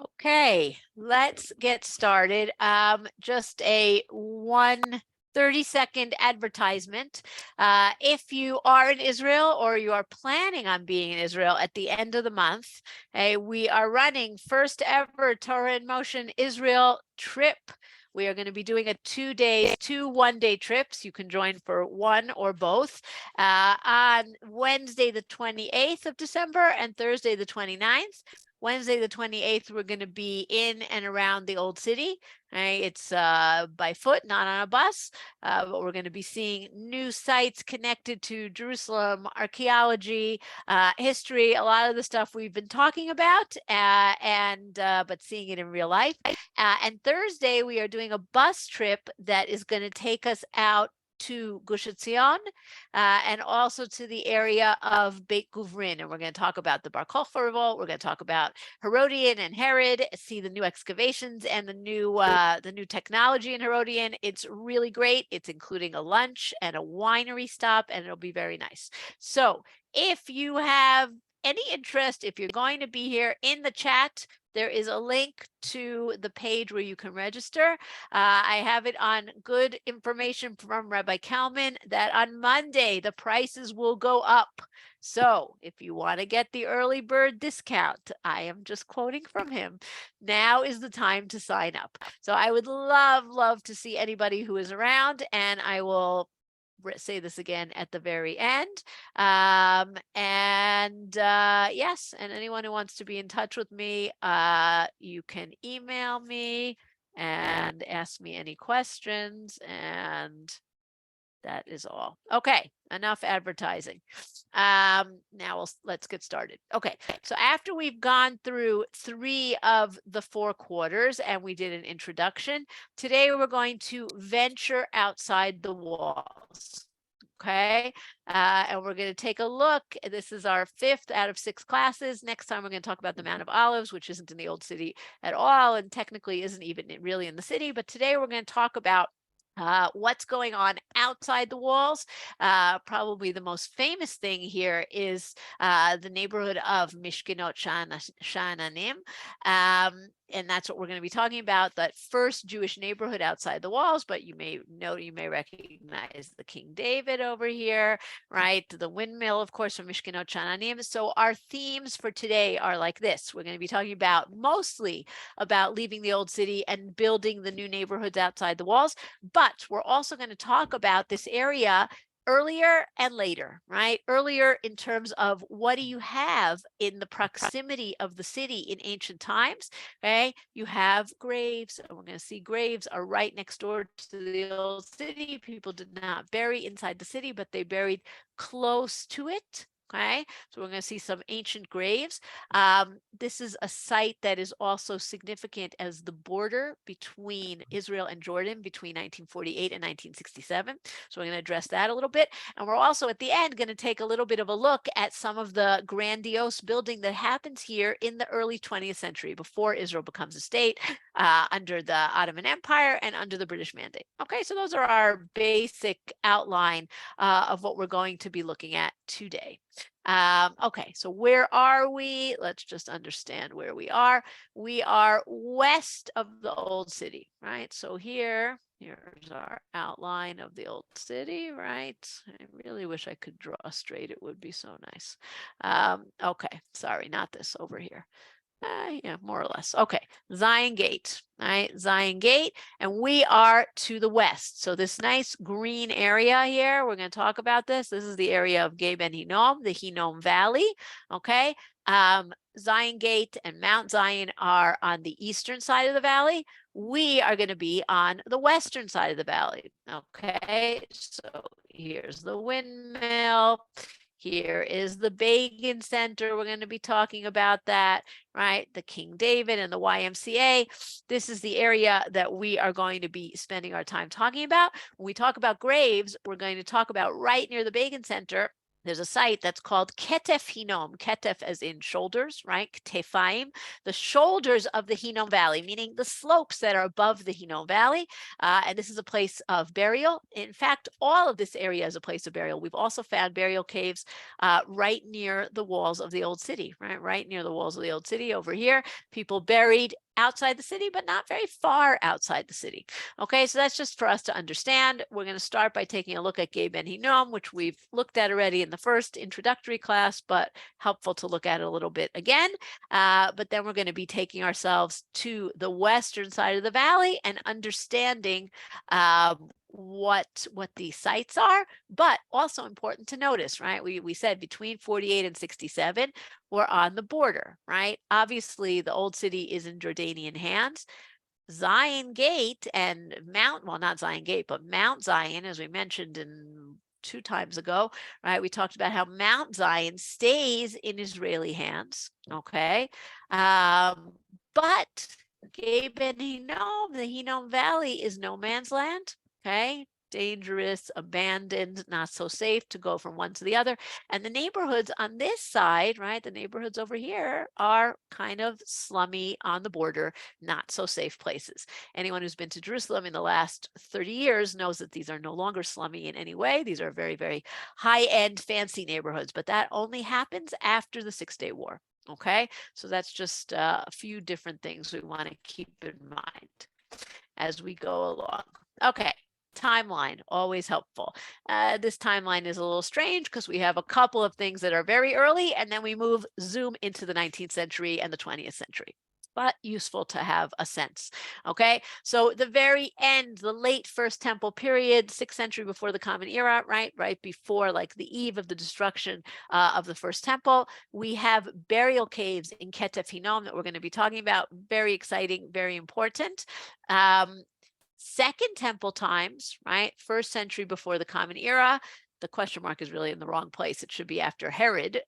Okay, let's get started. Just a 30-second advertisement. If you are in Israel or you are planning on being in Israel at the end of the month, we are running first ever Torah in Motion Israel trip. We are going to be doing two one-day trips. You can join for one or both on Wednesday, the 28th of December and Thursday, the 29th. Wednesday, the 28th, we're going to be in and around the Old City. Right? It's by foot, not on a bus, but we're going to be seeing new sites connected to Jerusalem, archaeology, history, a lot of the stuff we've been talking about, but seeing it in real life. And Thursday, we are doing a bus trip that is going to take us out to Gush Etzion, and also to the area of Beit Guvrin. And we're going to talk about the Bar Kokhba revolt. We're going to talk about Herodian and Herod, see the new excavations and the new technology in Herodian. It's really great. It's including a lunch and a winery stop, and it'll be very nice. So if you have any interest, if you're going to be here, in the chat, there is a link to the page where you can register. I have it on good information from Rabbi Kalman that on Monday, the prices will go up. So if you want to get the early bird discount, I am just quoting from him, now is the time to sign up. So I would love to see anybody who is around, and I will say this again at the very end. Yes, and anyone who wants to be in touch with me, you can email me and ask me any questions, and that is all. Okay, enough advertising. Now let's get started. Okay, so after we've gone through 3 of the 4 quarters and we did an introduction, today we're going to venture outside the walls. Okay, and we're going to take a look. This is our 5th out of 6 classes. Next time we're going to talk about the Mount of Olives, which isn't in the Old City at all, and technically isn't even really in the city. But today we're going to talk about what's going on outside the walls. Probably the most famous thing here is the neighborhood of Mishkinot Sha'ananim. And that's what we're going to be talking about, that first Jewish neighborhood outside the walls. But you may recognize the King David over here, right? The windmill, of course, from Mishkinot Sha'ananim. So our themes for today are like this. We're going to be talking about mostly about leaving the old city and building the new neighborhoods outside the walls. But we're also going to talk about this area earlier and later, right? Earlier in terms of what do you have in the proximity of the city in ancient times, okay? You have graves, and we're going to see graves are right next door to the old city. People did not bury inside the city, but they buried close to it. Okay, so we're going to see some ancient graves. This is a site that is also significant as the border between Israel and Jordan between 1948 and 1967. So we're going to address that a little bit. And we're also at the end going to take a little bit of a look at some of the grandiose building that happens here in the early 20th century, before Israel becomes a state, under the Ottoman Empire and under the British Mandate. Okay, so those are our basic outline of what we're going to be looking at today. Okay, so where are we? Let's just understand where we are. We are west of the old city, right? So here's our outline of the old city, right? I really wish I could draw straight. It would be so nice. Okay, sorry, not this, over here. Yeah, more or less. Okay, Zion Gate, right? Zion Gate, and we are to the west. So this nice green area here, we're going to talk about this. This is the area of Gei Ben Hinnom, the Hinnom Valley. Okay, Zion Gate and Mount Zion are on the eastern side of the valley. We are going to be on the western side of the valley. Okay, so here's the windmill. Here is the Begin Center. We're going to be talking about that, right? The King David and the YMCA. This is the area that we are going to be spending our time talking about. When we talk about graves, we're going to talk about right near the Begin Center, there's a site that's called Ketef Hinnom, Ketef as in shoulders, right? Ktefaim, the shoulders of the Hinnom Valley, meaning the slopes that are above the Hinnom Valley. And this is a place of burial. In fact, all of this area is a place of burial. We've also found burial caves right near the walls of the old city, right near the walls of the old city over here. People buried outside the city, but not very far outside the city. Okay, so that's just for us to understand. We're going to start by taking a look at Gei Ben Hinnom, which we've looked at already in the first introductory class, but helpful to look at it a little bit again. But then we're going to be taking ourselves to the western side of the valley and understanding what these sites are, but also important to notice, right? We said between 48 and 67, we're on the border, right? Obviously, the old city is in Jordanian hands. Zion Gate and Mount, well, not Zion Gate, but Mount Zion, as we mentioned in 2 times ago, right? We talked about how Mount Zion stays in Israeli hands, okay? But Gei Ben Hinnom, the Hinnom Valley is no man's land, okay? Dangerous, abandoned, not so safe to go from one to the other. And the neighborhoods on this side, right? The neighborhoods over here are kind of slummy on the border, not so safe places. Anyone who's been to Jerusalem in the last 30 years knows that these are no longer slummy in any way. These are very, very high-end, fancy neighborhoods, but that only happens after the Six-Day War. Okay, so that's just a few different things we want to keep in mind as we go along. Okay, timeline, always helpful. This timeline is a little strange because we have a couple of things that are very early, and then we zoom into the 19th century and the 20th century. But useful to have a sense. Okay, so the very end, the late First Temple period, 6th century before the Common Era, right before like the eve of the destruction of the First Temple, we have burial caves in Ketef Hinnom that we're going to be talking about. Very exciting, very important. Second Temple times, right? 1st century before the Common Era. The question mark is really in the wrong place. It should be after Herod.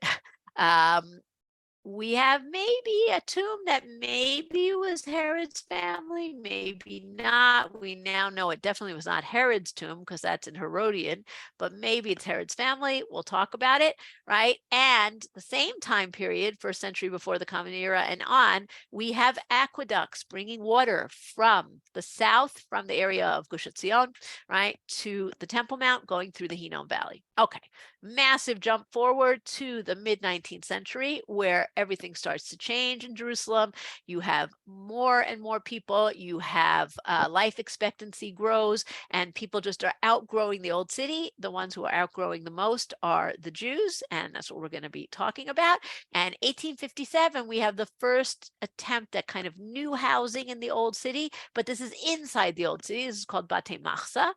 We have maybe a tomb that maybe was Herod's family, maybe not. We now know it definitely was not Herod's tomb because that's in Herodian, but maybe it's Herod's family. We'll talk about it, right? And the same time period, 1st century before the Common Era and on, we have aqueducts bringing water from the south, from the area of Gush Etzion, right, to the Temple Mount, going through the Hinnom Valley. Okay, massive jump forward to the mid-19th century where everything starts to change in Jerusalem. You have more and more people. You have life expectancy grows, and people just are outgrowing the old city. The ones who are outgrowing the most are the Jews, and that's what we're going to be talking about. And 1857, we have the first attempt at kind of new housing in the old city, but this is inside the old city. This is called Batei Machsa.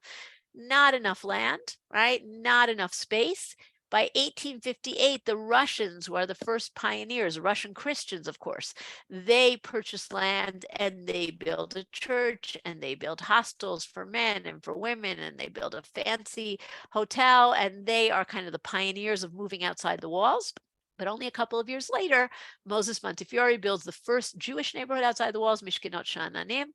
Not enough land, right? Not enough space. By 1858, the Russians, who are the first pioneers, Russian Christians, of course, they purchased land and they built a church and they built hostels for men and for women, and they built a fancy hotel, and they are kind of the pioneers of moving outside the walls. But only a couple of years later, Moses Montefiore builds the first Jewish neighborhood outside the walls, Mishkinot Sha'ananim.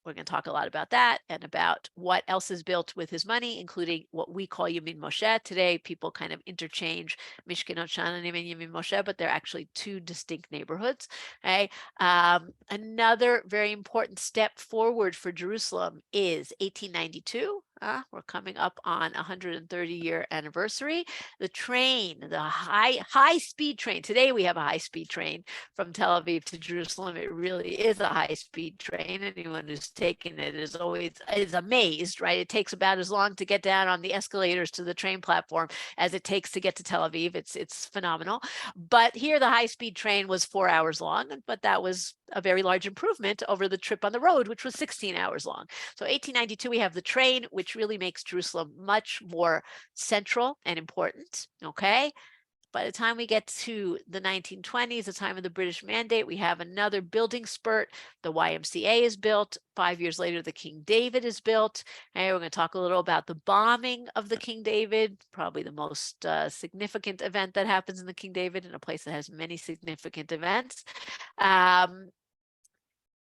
We're going to talk a lot about that and about what else is built with his money, including what we call Yamin Moshe. Today, people kind of interchange Mishkinot Sha'ananim and Yamin Moshe, but they're actually two distinct neighborhoods. Okay? Another very important step forward for Jerusalem is 1892. We're coming up on 130-year anniversary. The train, the high speed train. Today we have a high speed train from Tel Aviv to Jerusalem. It really is a high speed train. Anyone who's taken it is amazed, right? It takes about as long to get down on the escalators to the train platform as it takes to get to Tel Aviv. It's phenomenal. But here the high speed train was 4 hours long, but that was a very large improvement over the trip on the road, which was 16 hours long. So 1892, we have the train, which really makes Jerusalem much more central and important, okay? By the time we get to the 1920s, the time of the British Mandate, we have another building spurt. The YMCA is built. 5 years later, the King David is built. And we're going to talk a little about the bombing of the King David, probably the most significant event that happens in the King David, in a place that has many significant events.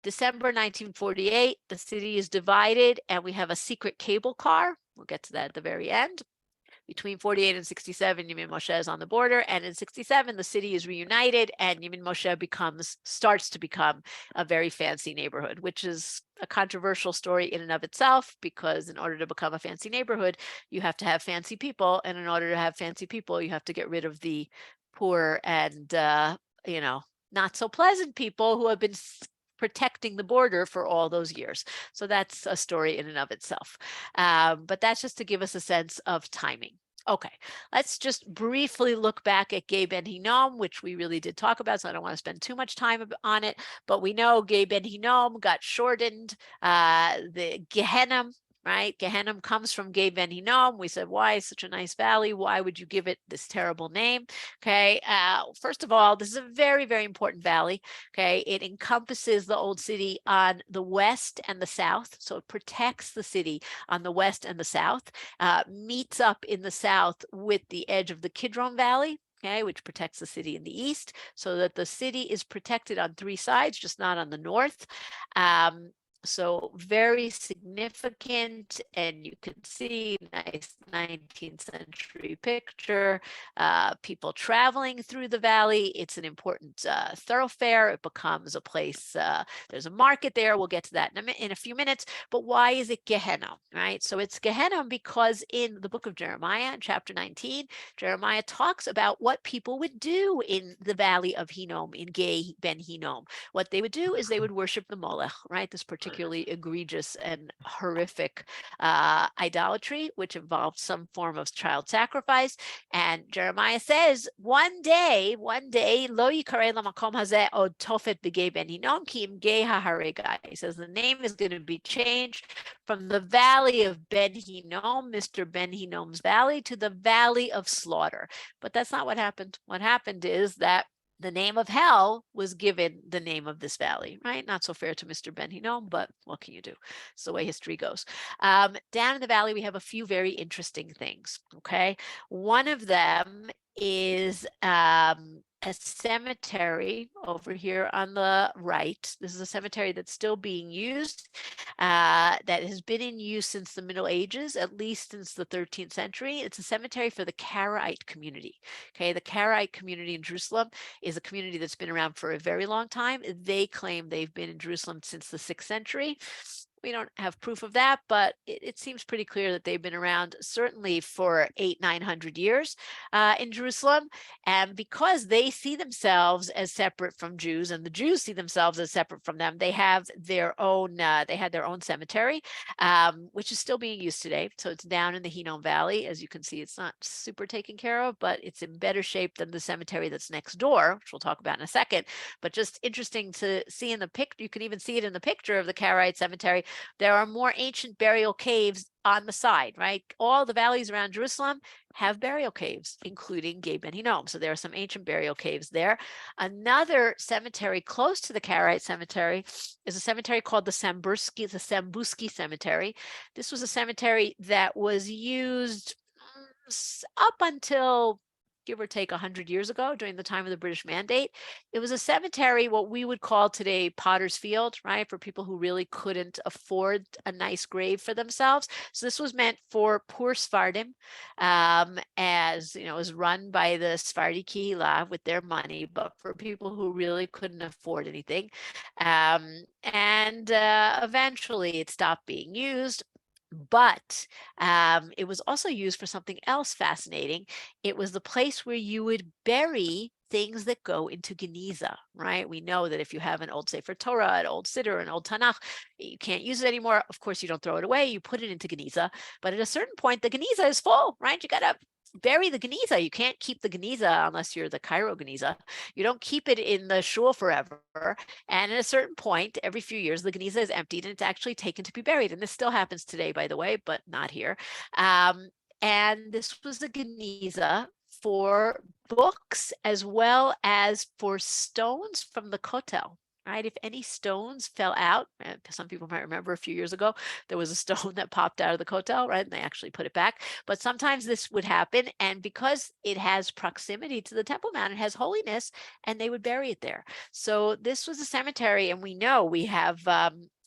December 1948, the city is divided and we have a secret cable car. We'll get to that at the very end. Between 48 and 67, Yemin Moshe is on the border, and in 67, the city is reunited, and Yemin Moshe starts to become a very fancy neighborhood, which is a controversial story in and of itself, because in order to become a fancy neighborhood, you have to have fancy people, and in order to have fancy people, you have to get rid of the poor and not so pleasant people who have been protecting the border for all those years. So that's a story in and of itself. But that's just to give us a sense of timing. Okay, let's just briefly look back at Gay Ben Hinnom, which we really did talk about, so I don't want to spend too much time on it, but we know Gay Ben Hinnom got shortened. The Gehenna, right? Gehenna comes from Gay Ben Hinnom. We said, why is such a nice valley? Why would you give it this terrible name? Okay, first of all, this is a very, very important valley. Okay, it encompasses the old city on the west and the south, so it protects the city on the west and the south, meets up in the south with the edge of the Kidron Valley, okay, which protects the city in the east, so that the city is protected on three sides, just not on the north. So very significant, and you can see nice 19th century picture, people traveling through the valley. It's an important thoroughfare. It becomes a place, there's a market there. We'll get to that in a few minutes, but why is it Gehenna, right? So it's Gehenna because in the book of Jeremiah, in chapter 19, Jeremiah talks about what people would do in the valley of Hinnom, in Gay Ben Hinnom. What they would do is they would worship the Molech, right? This particularly egregious and horrific idolatry, which involved some form of child sacrifice. And Jeremiah says, one day, lo yikareh lamakom hazeh od tofet b'gei ben Hinnom ki im gei haharegai. He says the name is going to be changed from the valley of Ben Hinnom, Mr. Ben Hinnom's valley, to the valley of slaughter. But that's not what happened. What happened is that the name of hell was given the name of this valley, right? Not so fair to Mr. Ben Hinnom, but what can you do? It's the way history goes. Down in the valley, we have a few very interesting things, okay? One of them is a cemetery over here on the right. This is a cemetery that's still being used, that has been in use since the Middle Ages, at least since the 13th century. It's a cemetery for the Karaite community. Okay, the Karaite community in Jerusalem is a community that's been around for a very long time. They claim they've been in Jerusalem since the 6th century. We don't have proof of that, but it seems pretty clear that they've been around certainly for 800-900 years in Jerusalem. And because they see themselves as separate from Jews, and the Jews see themselves as separate from them, they have their own. They had their own cemetery, which is still being used today. So it's down in the Hinnom Valley. As you can see, it's not super taken care of, but it's in better shape than the cemetery that's next door, which we'll talk about in a second. But just interesting to see in the picture. You can even see it in the picture of the Karaite cemetery. There are more ancient burial caves on the side, right? All the valleys around Jerusalem have burial caves, including Gay Ben Hinnom. So there are some ancient burial caves there. Another cemetery close to the Karaite cemetery is a cemetery called the Sambuski Cemetery. This was a cemetery that was used up until, give or take, 100 years ago, during the time of the British Mandate. It was a cemetery, what we would call today Potter's Field, right, for people who really couldn't afford a nice grave for themselves. So this was meant for poor Sephardim, as you know, it was run by the Sephardi Kehillah with their money, but for people who really couldn't afford anything. And eventually it stopped being used. But it was also used for something else fascinating. It was the place where you would bury things that go into Geniza, right? We know that if you have an old Sefer Torah, an old Siddur, an old Tanakh, you can't use it anymore. Of course, you don't throw it away. You put it into Geniza. But at a certain point, the Geniza is full, right? You got to bury the Geniza. You can't keep the Geniza unless you're the Cairo Geniza. You don't keep it in the shul forever. And at a certain point, every few years, the Geniza is emptied and it's actually taken to be buried. And this still happens today, by the way, but not here. And this was the Geniza for books as well as for stones from the Kotel. Right? If any stones fell out, some people might remember a few years ago, there was a stone that popped out of the Kotel, right? And they actually put it back. But sometimes this would happen. And because it has proximity to the Temple Mount, it has holiness, and they would bury it there. So this was a cemetery. And we know we have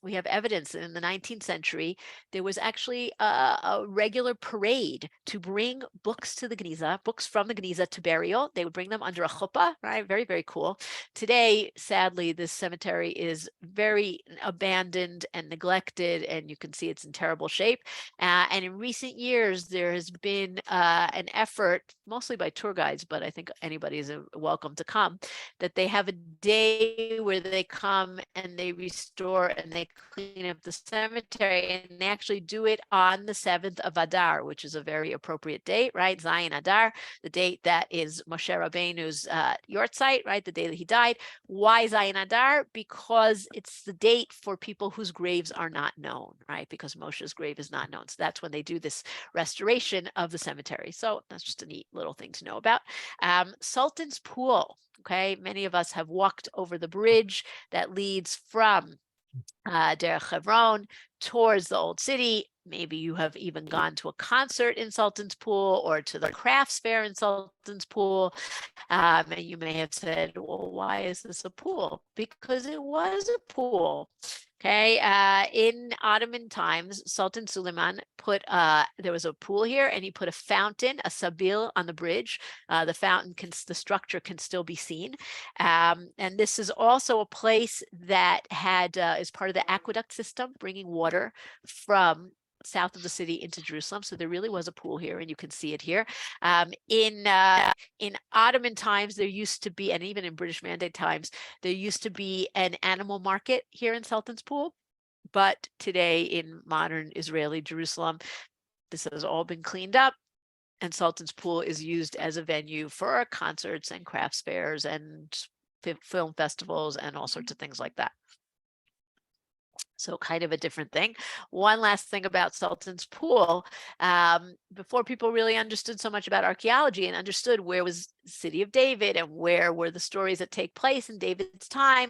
we have evidence that in the 19th century, there was actually a regular parade to bring books to the Geniza, books from the Geniza to burial. They would bring them under a chuppah, right? Very, very cool. Today, sadly, this cemetery is very abandoned and neglected, and you can see it's in terrible shape. And in recent years, there has been an effort, mostly by tour guides, but I think anybody is welcome to come, that they have a day where they come and they restore and they clean up the cemetery, and they actually do it on the 7th of Adar, which is a very appropriate date, right? Zayin Adar, the date that is Moshe Rabbeinu's yortzeit, right? The day that he died. Why Zayin Adar? Because it's the date for people whose graves are not known, right? Because Moshe's grave is not known. So that's when they do this restoration of the cemetery. So that's just a neat little thing to know about. Sultan's Pool. Okay, many of us have walked over the bridge that leads from Derech Hebron towards the old city. Maybe you have even gone to a concert in Sultan's Pool or to the crafts fair in Sultan's Pool. And you may have said, well, why is this a pool? Because it was a pool. Okay, in Ottoman times, Sultan Suleiman put, there was a pool here and he put a fountain, a sabil on the bridge. The fountain the structure can still be seen. And this is also a place that had, is part of the aqueduct system, bringing water from south of the city into Jerusalem. So there really was a pool here, and you can see it here. In Ottoman times, there used to be, and even in British Mandate times, there used to be an animal market here in Sultan's Pool. But today in modern Israeli Jerusalem, this has all been cleaned up, and Sultan's Pool is used as a venue for concerts and crafts fairs and film festivals and all sorts of things like that. So kind of a different thing. One last thing about Sultan's Pool. Before people really understood so much about archaeology and understood where was the city of David and where were the stories that take place in David's time,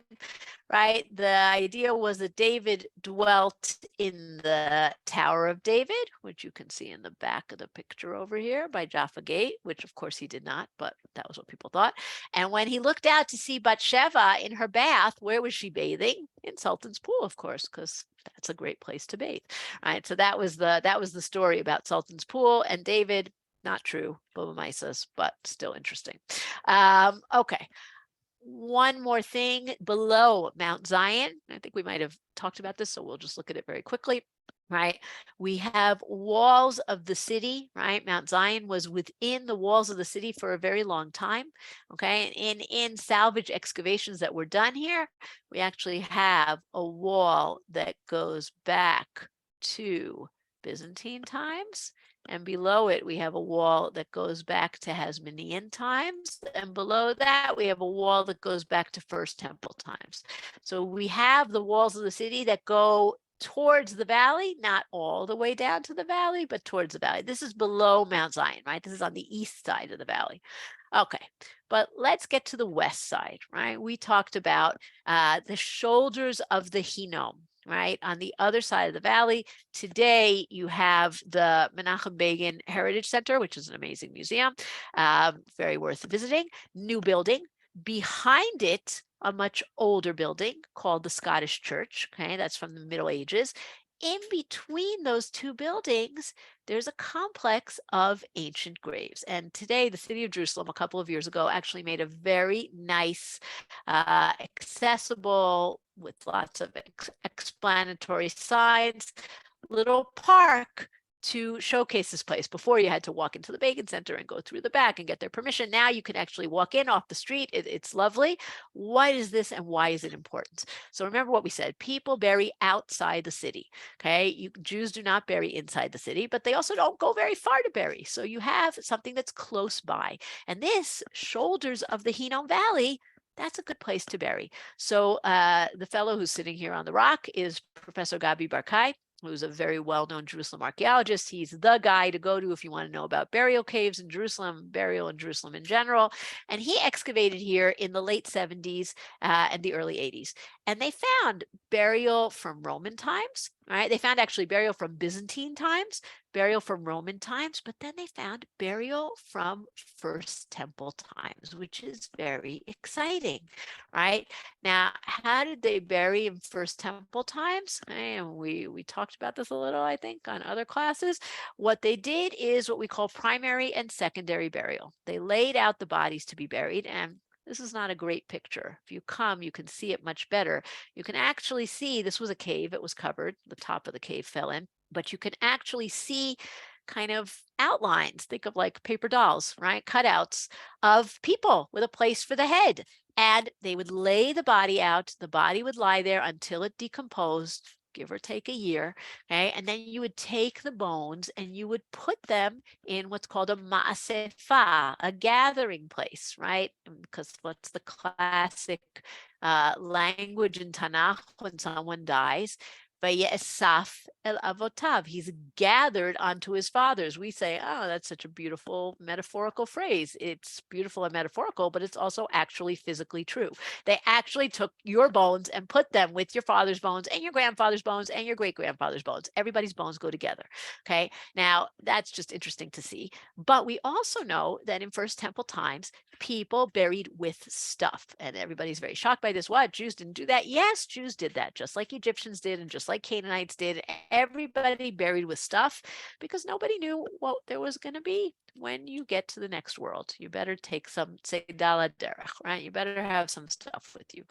right? The idea was that David dwelt in the Tower of David, which you can see in the back of the picture over here by Jaffa Gate, which of course he did not, but that was what people thought. And when he looked out to see Bathsheba in her bath, where was she bathing? In Sultan's Pool, of course, because that's a great place to bathe, right? So that was the story about Sultan's Pool and David. Not true, Baba Mises, but still interesting. Okay. One more thing below Mount Zion. I think we might have talked about this, so we'll just look at it very quickly. Right, we have walls of the city, right? Mount Zion was within the walls of the city for a very long time. Okay, and in salvage excavations that were done here, we actually have a wall that goes back to Byzantine times. And below it, we have a wall that goes back to Hasmonean times. And below that, we have a wall that goes back to First Temple times. So we have the walls of the city that go towards the valley, not all the way down to the valley, but towards the valley. This is below Mount Zion, right? This is on the east side of the valley. Okay, but let's get to the west side, right? We talked about the shoulders of the Hinnom, right? On the other side of the valley. Today, you have the Menachem Begin Heritage Center, which is an amazing museum, very worth visiting. New building. Behind it, a much older building called the Scottish Church. Okay, that's from the Middle Ages. In between those two buildings, there's a complex of ancient graves. And today, the city of Jerusalem, a couple of years ago, actually made a very nice, accessible, with lots of explanatory signs, little park to showcase this place. Before, you had to walk into the Begin Center and go through the back and get their permission. Now you can actually walk in off the street. It's lovely. What is this and why is it important? So remember what we said, people bury outside the city. Okay, Jews do not bury inside the city, but they also don't go very far to bury. So you have something that's close by. And this shoulders of the Hinnom Valley, that's a good place to bury. So the fellow who's sitting here on the rock is Professor Gabi Barkai, who's a very well-known Jerusalem archaeologist. He's the guy to go to if you want to know about burial caves in Jerusalem, burial in Jerusalem in general. And he excavated here in the late 70s and the early 80s. And they found burial from Roman times, right? They found actually burial from Byzantine times, burial from Roman times, but then they found burial from First Temple times, which is very exciting, right? Now, how did they bury in First Temple times? And we talked about this a little, I think, on other classes. What they did is what we call primary and secondary burial. They laid out the bodies to be buried, and this is not a great picture. If you come, you can see it much better. You can actually see this was a cave. It was covered. The top of the cave fell in, but you can actually see kind of outlines. Think of like paper dolls, right? Cutouts of people with a place for the head. And they would lay the body out. The body would lie there until it decomposed, give or take a year. Okay. And then you would take the bones and you would put them in what's called a ma'asefa, a gathering place, right? Because what's the classic language in Tanakh when someone dies? Vayesaf el avotav. He's gathered onto his fathers. We say, oh, that's such a beautiful metaphorical phrase. It's beautiful and metaphorical, but it's also actually physically true. They actually took your bones and put them with your father's bones and your grandfather's bones and your great grandfather's bones. Everybody's bones go together. Okay. Now, that's just interesting to see. But we also know that in First Temple times, people buried with stuff. And everybody's very shocked by this. What? Jews didn't do that? Yes, Jews did that, just like Egyptians did and just like Canaanites did. Everybody buried with stuff because nobody knew what there was going to be when you get to the next world. You better take some Seidala Derech, right? You better have some stuff with you.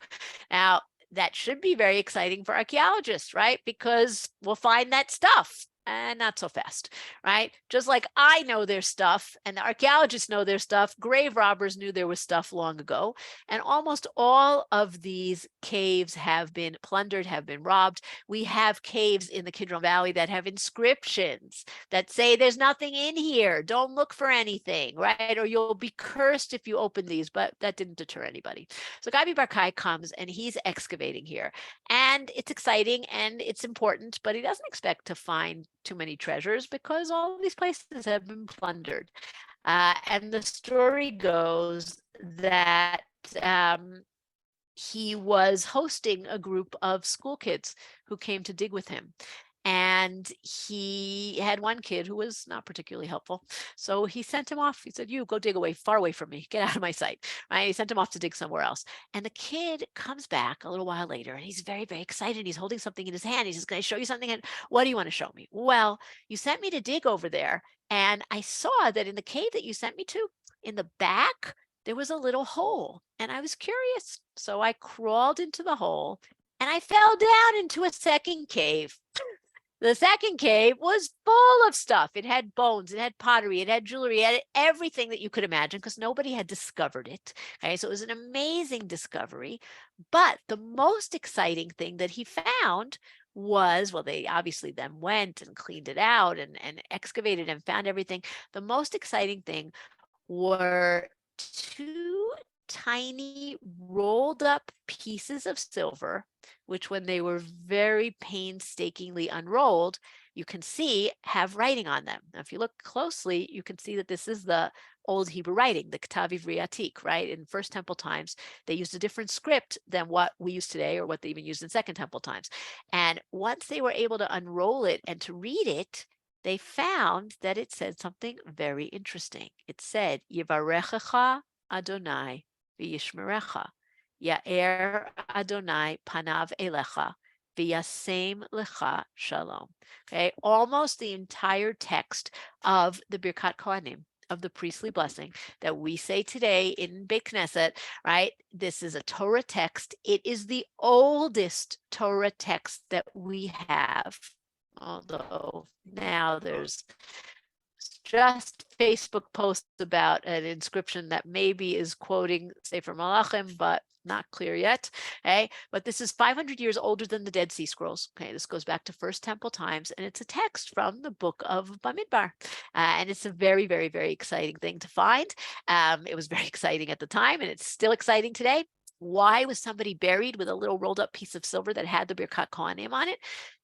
Now, that should be very exciting for archaeologists, right? Because we'll find that stuff. And not so fast, right? Just like I know their stuff and the archaeologists know their stuff, grave robbers knew there was stuff long ago. And almost all of these caves have been plundered, have been robbed. We have caves in the Kidron Valley that have inscriptions that say there's nothing in here. Don't look for anything, right? Or you'll be cursed if you open these, but that didn't deter anybody. So Gabi Barkai comes and he's excavating here. And it's exciting and it's important, but he doesn't expect to find too many treasures because all these places have been plundered. And the story goes that he was hosting a group of school kids who came to dig with him. And he had one kid who was not particularly helpful. So he sent him off. He said, you go dig away, far away from me. Get out of my sight. Right? He sent him off to dig somewhere else. And the kid comes back a little while later and he's very, very excited. He's holding something in his hand. He says, can I show you something? And what do you want to show me? Well, you sent me to dig over there. And I saw that in the cave that you sent me to, in the back, there was a little hole. And I was curious. So I crawled into the hole and I fell down into a second cave. The second cave was full of stuff. It had bones, it had pottery, it had jewelry, it had everything that you could imagine because nobody had discovered it. Okay, so it was an amazing discovery. But the most exciting thing that he found was, well, they obviously then went and cleaned it out and excavated and found everything. The most exciting thing were two tiny rolled up pieces of silver, which when they were very painstakingly unrolled, you can see have writing on them. Now, if you look closely, you can see that this is the old Hebrew writing, the Ketav Ivri Atik, right? In First Temple times, they used a different script than what we use today or what they even used in Second Temple times. And once they were able to unroll it and to read it, they found that it said something very interesting. It said, Yivarechecha Adonai v'yishmerecha, Ya'er Adonai panav elecha, v'yasem lecha shalom. Okay, almost the entire text of the Birkat Kohanim, of the priestly blessing that we say today in Beit Knesset, right? This is a Torah text. It is the oldest Torah text that we have. Although now there's just Facebook posts about an inscription that maybe is quoting Sefer Malachim, but not clear yet. Okay, but this is 500 years older than the Dead Sea Scrolls. Okay, this goes back to First Temple times, and it's a text from the book of Bamidbar, and it's a very, very, very exciting thing to find. It was very exciting at the time, and it's still exciting today. Why was somebody buried with a little rolled up piece of silver that had the Birkat Kohanim on it?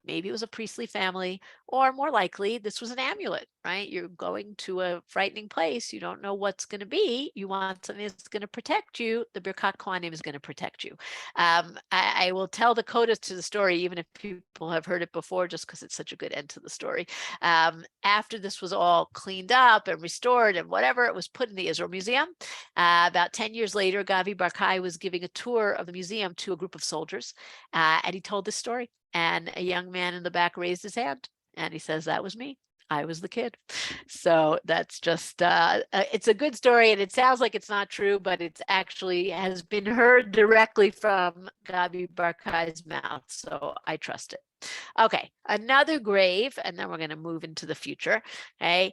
Maybe it was a priestly family, or more likely, this was an amulet, right? You're going to a frightening place. You don't know what's going to be. You want something that's going to protect you. The Birkat Kohanim is going to protect you. I will tell the coda to the story, even if people have heard it before, just because it's such a good end to the story. After this was all cleaned up and restored and whatever, it was put in the Israel Museum. About 10 years later, Gavi Barkai was giving a tour of the museum to a group of soldiers, and he told this story. And a young man in the back raised his hand, and he says, "That was me. I was the kid." So that's just, it's a good story, and it sounds like it's not true, but it's actually has been heard directly from Gabi Barkai's mouth. So I trust it. Okay, another grave, and then we're going to move into the future. Okay.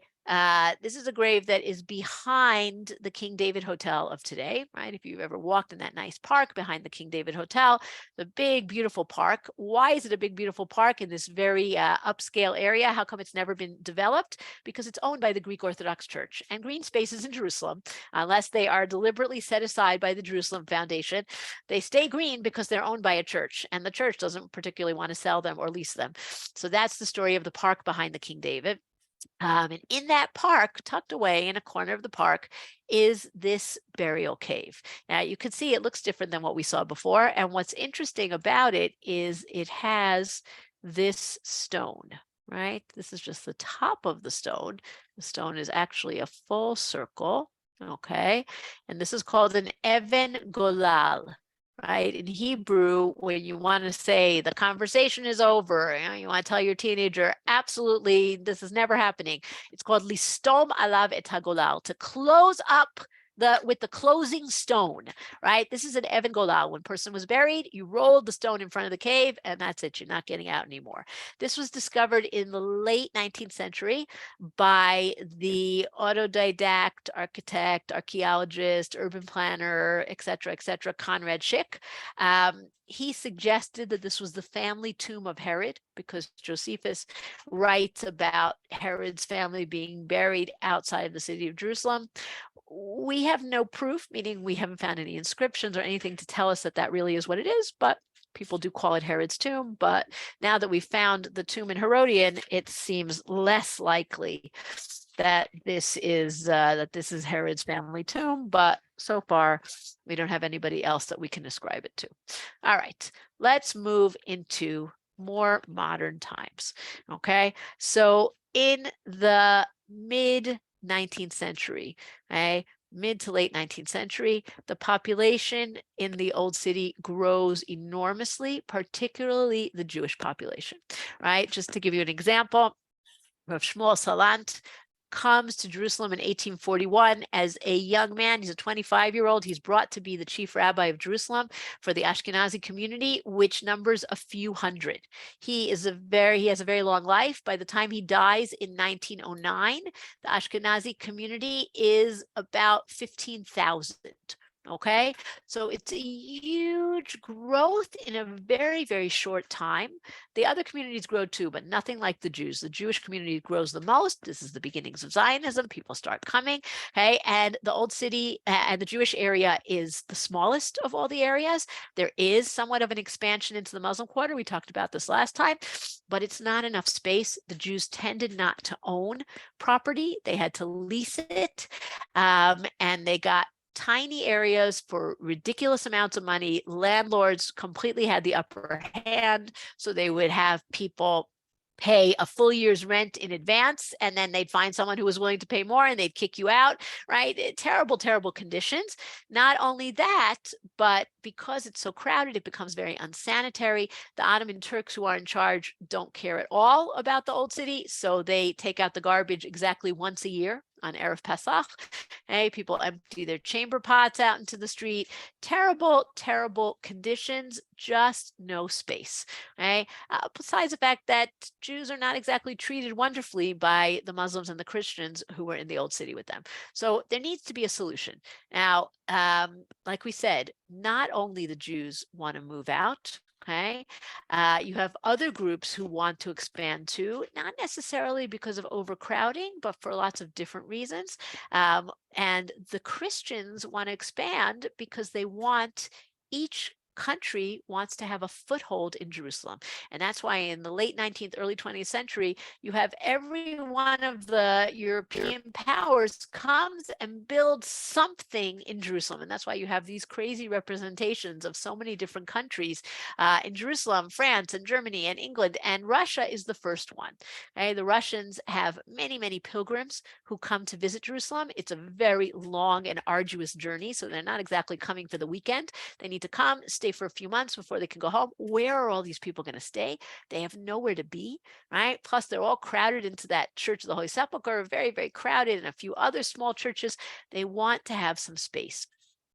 This is a grave that is behind the King David Hotel of today, right? If you've ever walked in that nice park behind the King David Hotel, the big, beautiful park. Why is it a big, beautiful park in this very upscale area? How come it's never been developed? Because it's owned by the Greek Orthodox Church, and green spaces in Jerusalem, unless they are deliberately set aside by the Jerusalem Foundation, they stay green because they're owned by a church, and the church doesn't particularly want to sell them or lease them. So that's the story of the park behind the King David. And in that park, tucked away in a corner of the park, is this burial cave. Now you can see it looks different than what we saw before. And what's interesting about it is it has this stone, right? This is just the top of the stone. The stone is actually a full circle, okay? And this is called an Even Golal. Right? In Hebrew, when you want to say the conversation is over, you want to tell your teenager, absolutely, this is never happening. It's called listom alav et hagolal, to close up with the closing stone, right? This is an Even Golal. When a person was buried, you rolled the stone in front of the cave, and that's it. You're not getting out anymore. This was discovered in the late 19th century by the autodidact architect, archaeologist, urban planner, et cetera, Conrad Schick. He suggested that this was the family tomb of Herod, because Josephus writes about Herod's family being buried outside of the city of Jerusalem. We have no proof, meaning we haven't found any inscriptions or anything to tell us that that really is what it is, but people do call it Herod's tomb. But now that we've found the tomb in Herodian, it seems less likely that this is Herod's family tomb, but so far we don't have anybody else that we can ascribe it to. All right, let's move into more modern times. Okay, so in the mid 19th century, okay, mid to late 19th century, the population in the old city grows enormously, particularly the Jewish population, right? Just to give you an example, Rav Shmuel Salant comes to Jerusalem in 1841 as a young man. He's a 25-year-old. He's brought to be the chief rabbi of Jerusalem for the Ashkenazi community, which numbers a few hundred. He has a very long life. By the time he dies in 1909, the Ashkenazi community is about 15,000. Okay, so it's a huge growth in a very short time. The other communities grow too, but nothing like the Jews. The Jewish community grows the most. This is the beginnings of Zionism. People start coming, okay? And the old city and the Jewish area is the smallest of all the areas. There is somewhat of an expansion into the Muslim quarter. We talked about this last time, but it's not enough space. The Jews tended not to own property. They had to lease it, and they got tiny areas for ridiculous amounts of money. Landlords completely had the upper hand, so they would have people pay a full year's rent in advance, and then they'd find someone who was willing to pay more and they'd kick you out, right? Terrible conditions. Not only that, but because it's so crowded, it becomes very unsanitary. The Ottoman Turks who are in charge don't care at all about the old city, so they take out the garbage exactly once a year on Erev Pesach. Hey, people empty their chamber pots out into the street. Terrible conditions, just no space. Okay? Besides the fact that Jews are not exactly treated wonderfully by the Muslims and the Christians who were in the old city with them. So there needs to be a solution. Now, like we said, not only the Jews want to move out, okay, you have other groups who want to expand too, not necessarily because of overcrowding, but for lots of different reasons. And the Christians want to expand because they want each country wants to have a foothold in Jerusalem. And that's why in the late 19th, early 20th century, you have every one of the European powers comes and builds something in Jerusalem. And that's why you have these crazy representations of so many different countries in Jerusalem, France and Germany and England, and Russia is the first one. Okay? The Russians have many, many pilgrims who come to visit Jerusalem. It's a very long and arduous journey, so they're not exactly coming for the weekend. They need to come, stay for a few months before they can go home. Where are all these people going to stay? They have nowhere to be, right? Plus, they're all crowded into that Church of the Holy Sepulchre, very, very crowded, and a few other small churches. They want to have some space.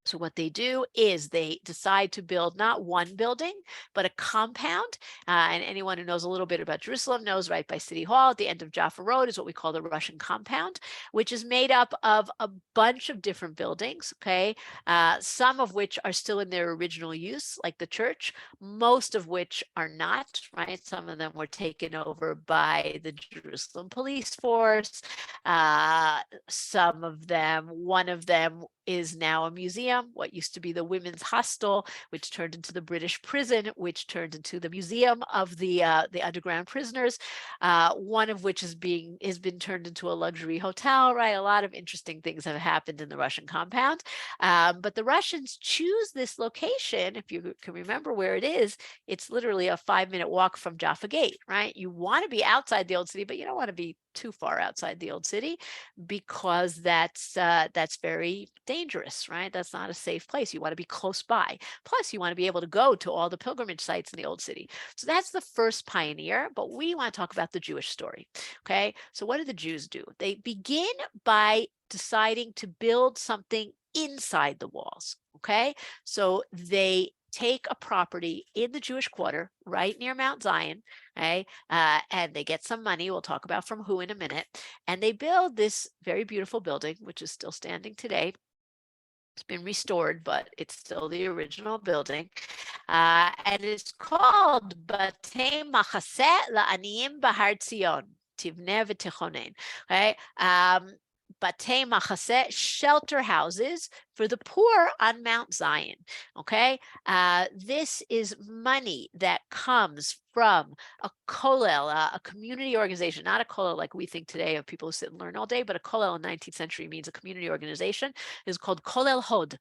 So what they do is they decide to build not one building, but a compound. And anyone who knows a little bit about Jerusalem knows right by City Hall at the end of Jaffa Road is what we call the Russian compound, which is made up of a bunch of different buildings, okay? Some of which are still in their original use, like the church, most of which are not, right? Some of them were taken over by the Jerusalem police force. Some of them, one of them is now a museum, what used to be the women's hostel, which turned into the British prison, which turned into the museum of the underground prisoners, one of which has been turned into a luxury hotel, right? A lot of interesting things have happened in the Russian compound. But the Russians choose this location, if you can remember where it is, it's literally a 5-minute walk from Jaffa Gate, right? You want to be outside the old city, but you don't want to be too far outside the old city because that's very dangerous, right? That's not a safe place. You want to be close by. Plus, you want to be able to go to all the pilgrimage sites in the old city. So that's the first pioneer, but we want to talk about the Jewish story. Okay, so what do the Jews do? They begin by deciding to build something inside the walls. Okay, so they take a property in the Jewish quarter right near Mount Zion, okay, and they get some money. We'll talk about from who in a minute. And they build this very beautiful building, which is still standing today. It's been restored, but it's still the original building. And it's called Batei Machaseh La'aniyim Bahar Tzion, Tivneh V'Tichonen. Okay. Batei Machaseh, shelter houses for the poor on Mount Zion. Okay. This is money that comes from a kollel, a community organization, not a kollel like we think today of people who sit and learn all day, but a kollel in the 19th century means a community organization. Is called Kollel Hod,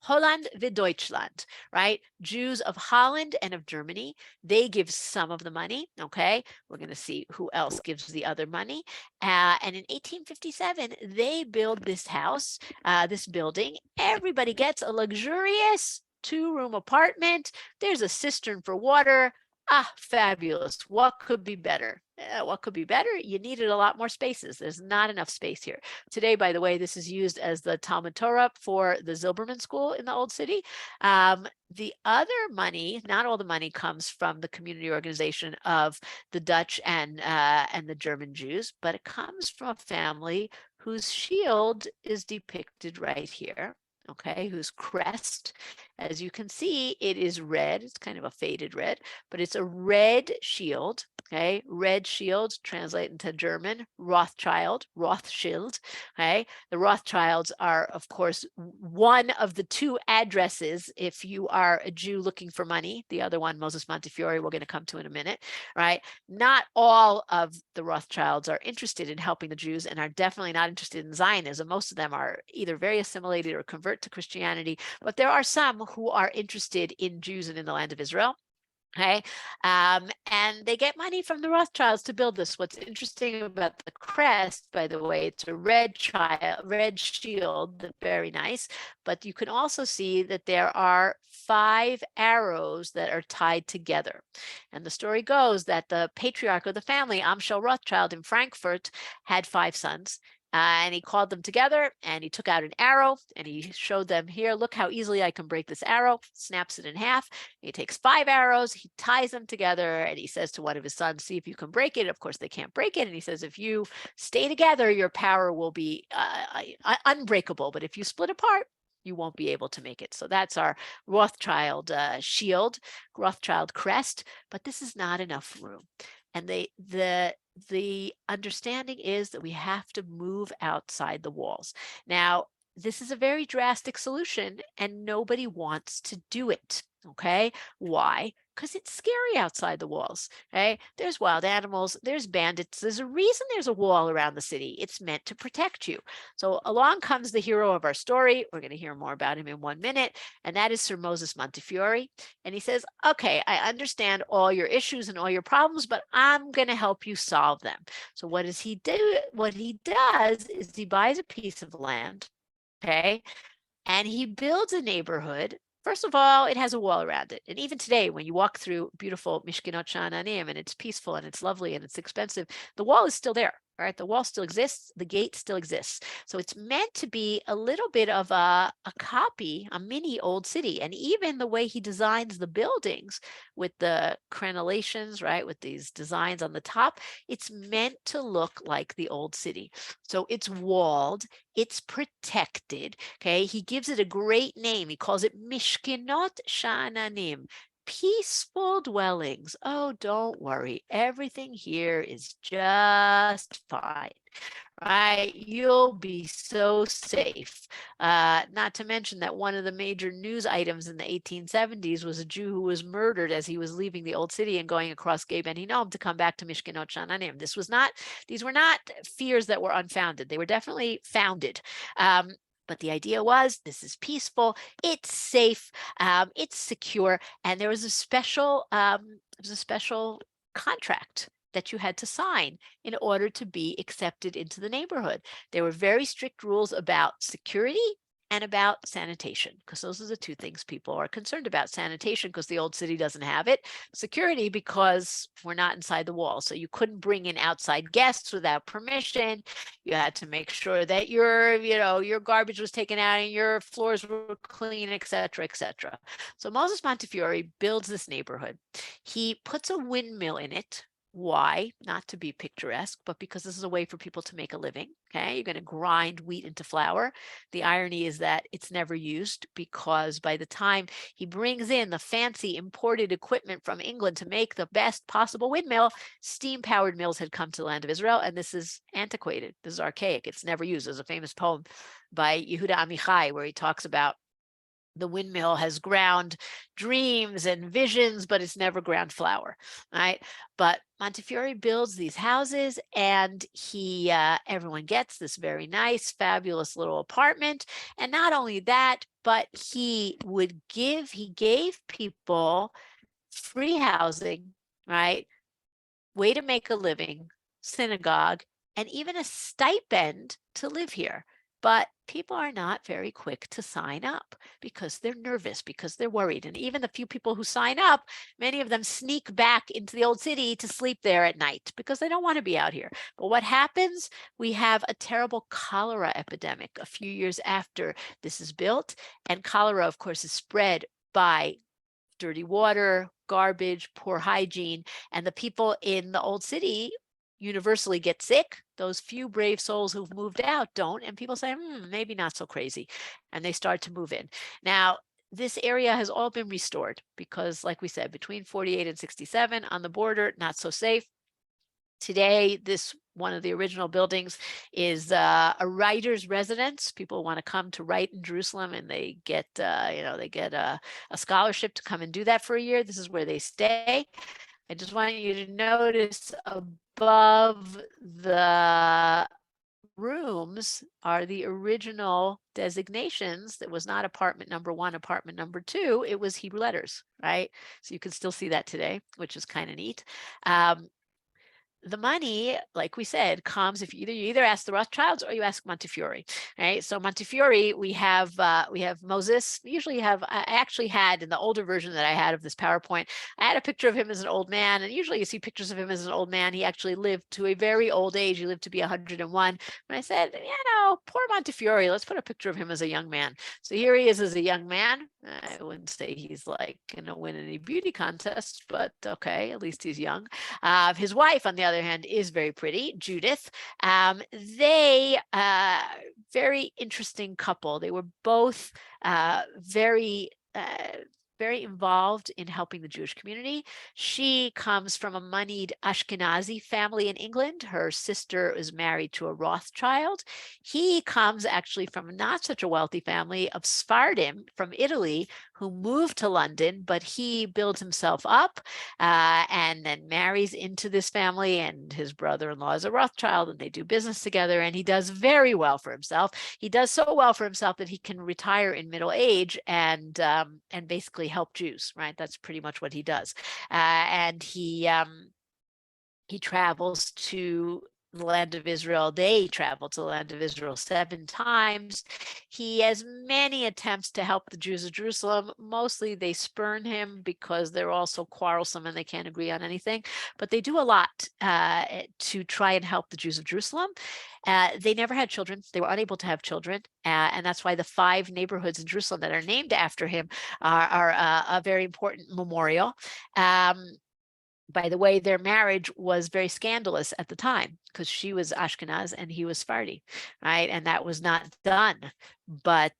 Holland v'Deutschland, right? Jews of Holland and of Germany, they give some of the money, okay? We're going to see who else gives the other money. And in 1857, they build this house, this building. Everybody gets a luxurious 2-room apartment. There's a cistern for water. Ah, fabulous. What could be better? What could be better? You needed a lot more spaces. There's not enough space here. Today, by the way, this is used as the Talmud Torah for the Zilberman School in the Old City. The other money, not all the money comes from the community organization of the Dutch and the German Jews, but it comes from a family whose shield is depicted right here. Okay, whose crest, as you can see, it is red. It's kind of a faded red, but it's a red shield. Okay, red shield translate into German, Rothschild. Okay, the Rothschilds are, of course, one of the two addresses if you are a Jew looking for money. The other one, Moses Montefiore, we're going to come to in a minute, right? Not all of the Rothschilds are interested in helping the Jews and are definitely not interested in Zionism. Most of them are either very assimilated or convert to Christianity, but there are some who are interested in Jews and in the land of Israel. Okay. And they get money from the Rothschilds to build this. What's interesting about the crest, by the way, it's a red shield, very nice. But you can also see that there are 5 arrows that are tied together. And the story goes that the patriarch of the family, Amschel Rothschild in Frankfurt, had 5 sons. And he called them together and he took out an arrow and he showed them, here, look how easily I can break this arrow, snaps it in half. He takes 5 arrows, he ties them together, and he says to one of his sons, see if you can break it. Of course, they can't break it. And he says, if you stay together, your power will be unbreakable. But if you split apart, you won't be able to make it. So that's our Rothschild shield, Rothschild crest, but this is not enough room. And the understanding is that we have to move outside the walls. Now, this is a very drastic solution and nobody wants to do it. Okay. Why? Because it's scary outside the walls. Okay. There's wild animals, there's bandits. There's a reason there's a wall around the city. It's meant to protect you. So along comes the hero of our story. We're going to hear more about him in 1 minute. And that is Sir Moses Montefiore. And he says, okay, I understand all your issues and all your problems, but I'm going to help you solve them. So what does he do? What he does is he buys a piece of land. Okay. And he builds a neighborhood. First of all, it has a wall around it. And even today, when you walk through beautiful Mishkinot Sha'ananim and it's peaceful and it's lovely and it's expensive, the wall is still there. All right, the wall still exists, the gate still exists. So it's meant to be a little bit of a copy, a mini old city. And even the way he designs the buildings with the crenellations, right, with these designs on the top, it's meant to look like the old city. So it's walled, it's protected. Okay, he gives it a great name. He calls it Mishkinot Sha'ananim, peaceful dwellings. Oh, don't worry. Everything here is just fine. Right? You'll be so safe. Not to mention that one of the major news items in the 1870s was a Jew who was murdered as he was leaving the old city and going across Gay Ben Hinnom to come back to Mishkinot Sha'ananim. These were not fears that were unfounded. They were definitely founded. But the idea was this is peaceful, it's safe, it's secure, and there was a special contract that you had to sign in order to be accepted into the neighborhood. There were very strict rules about security and about sanitation, because those are the two things people are concerned about. Sanitation, because the old city doesn't have it. Security, because we're not inside the wall. So you couldn't bring in outside guests without permission. You had to make sure that your garbage was taken out and your floors were clean, et cetera, et cetera. So Moses Montefiore builds this neighborhood. He puts a windmill in it. Why? Not to be picturesque, but because this is a way for people to make a living. Okay, you're going to grind wheat into flour. The irony is that it's never used, because by the time he brings in the fancy imported equipment from England to make the best possible windmill, steam-powered mills had come to the land of Israel, and this is antiquated. This is archaic. It's never used. There's a famous poem by Yehuda Amichai where he talks about the windmill has ground dreams and visions, but it's never ground flour, right? But Montefiore builds these houses, and everyone gets this very nice, fabulous little apartment. And not only that, but he gave people free housing, right? Way to make a living, synagogue, and even a stipend to live here. But people are not very quick to sign up because they're nervous, because they're worried. And even the few people who sign up, many of them sneak back into the old city to sleep there at night because they don't want to be out here. But what happens? We have a terrible cholera epidemic a few years after this is built. And cholera, of course, is spread by dirty water, garbage, poor hygiene. And the people in the old city universally get sick. Those few brave souls who've moved out don't. And people say, maybe not so crazy. And they start to move in. Now, this area has all been restored because, like we said, between 48 and 67 on the border, not so safe. Today, one of the original buildings is a writer's residence. People want to come to write in Jerusalem, and they get a scholarship to come and do that for a year. This is where they stay. I just want you to notice above the rooms are the original designations. That was not apartment number 1, apartment number 2. It was Hebrew letters, right? So you can still see that today, which is kind of neat. The money, like we said, comes if you either ask the Rothschilds or you ask Montefiore, right? So Montefiore, we have Moses. I actually had in the older version that I had of this PowerPoint, I had a picture of him as an old man, and usually you see pictures of him as an old man. He actually lived to a very old age. He lived to be 101. But I said, poor Montefiore, let's put a picture of him as a young man. So here he is as a young man. I wouldn't say he's like going to win any beauty contests, but okay, at least he's young. His wife, on the other hand, is very pretty, Judith. They very interesting couple. They were both very very involved in helping the Jewish community. She comes from a moneyed Ashkenazi family in England. Her sister is married to a Rothschild. He comes actually from not such a wealthy family of Sephardim from Italy who moved to London, but he builds himself up and then marries into this family. And his brother-in-law is a Rothschild, and they do business together. And he does very well for himself. He does so well for himself that he can retire in middle age and basically help Jews. Right, that's pretty much what he does. And he travels to the land of Israel. They travel to the land of Israel 7 times. He has many attempts to help the Jews of Jerusalem. Mostly they spurn him because they're all so quarrelsome and they can't agree on anything. But they do a lot to try and help the Jews of Jerusalem. They never had children. They were unable to have children. And that's why the 5 neighborhoods in Jerusalem that are named after him are a very important memorial. By the way, their marriage was very scandalous at the time because she was Ashkenaz and he was Sephardi, right? And that was not done. But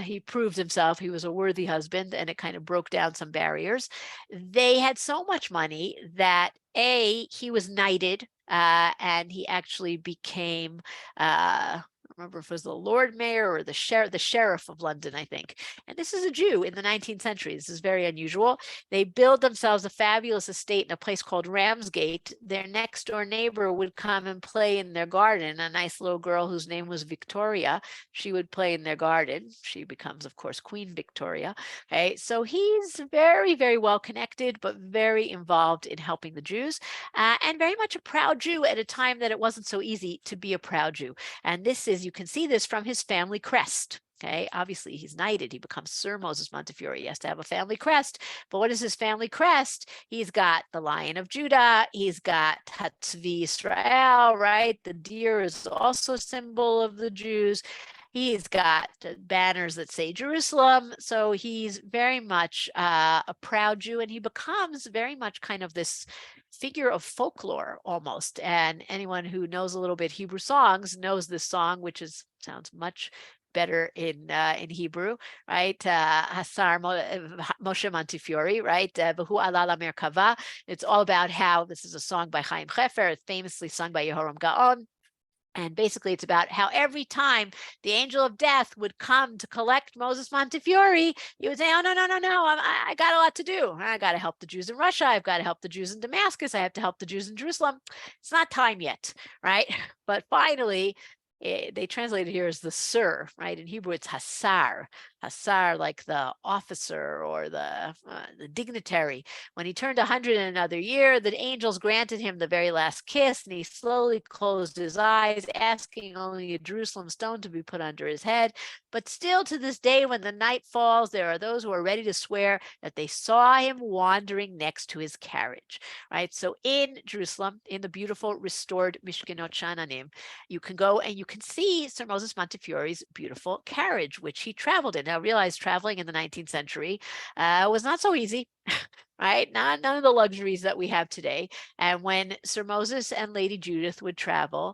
he proved himself. He was a worthy husband, and it kind of broke down some barriers. They had so much money that he was knighted, and he actually became I don't remember if it was the Lord Mayor or the sheriff of London, I think. And this is a Jew in the 19th century. This is very unusual. They build themselves a fabulous estate in a place called Ramsgate. Their next door neighbor would come and play in their garden. A nice little girl whose name was Victoria. She would play in their garden. She becomes, of course, Queen Victoria. Okay, so he's very, very well connected, but very involved in helping the Jews, and very much a proud Jew at a time that it wasn't so easy to be a proud Jew. And this is, you can see this from his family crest. Okay, obviously he's knighted. He becomes Sir Moses Montefiore. He has to have a family crest. But what is his family crest? He's got the Lion of Judah. He's got Hatzvi Israel, right? The deer is also a symbol of the Jews. He's got banners that say Jerusalem. So he's very much a proud Jew, and he becomes very much kind of this figure of folklore almost. And anyone who knows a little bit Hebrew songs knows this song, which sounds much better in Hebrew, right? Hasar Moshe Montefiore, right? V'hu ala Merkava. It's all about how this is a song by Chaim Chefer, famously sung by Yehoram Gaon. And basically, it's about how every time the angel of death would come to collect Moses Montefiore, he would say, oh, no, no, no, no, I got a lot to do. I got to help the Jews in Russia. I've got to help the Jews in Damascus. I have to help the Jews in Jerusalem. It's not time yet, right? But finally, they translate it here as the Sir, right? In Hebrew, it's Hasar. Hasar, like the officer or the dignitary. When he turned 100 in another year, the angels granted him the very last kiss, and he slowly closed his eyes, asking only a Jerusalem stone to be put under his head. But still to this day, when the night falls, there are those who are ready to swear that they saw him wandering next to his carriage, right? So in Jerusalem, in the beautiful restored Mishkinot Shananim, you can go and you can see Sir Moses Montefiore's beautiful carriage, which he traveled in. Now, realize traveling in the 19th century was not so easy, right? None of the luxuries that we have today. And when Sir Moses and Lady Judith would travel,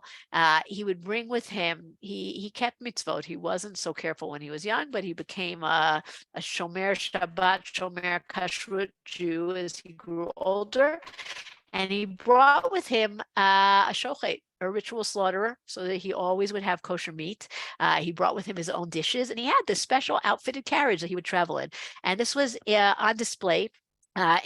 he would bring with him, he kept mitzvot. He wasn't so careful when he was young, but he became a Shomer Shabbat, Shomer Kashrut Jew as he grew older. And he brought with him a shochet, a ritual slaughterer, so that he always would have kosher meat. He brought with him his own dishes, and he had this special outfitted carriage that he would travel in. And this was on display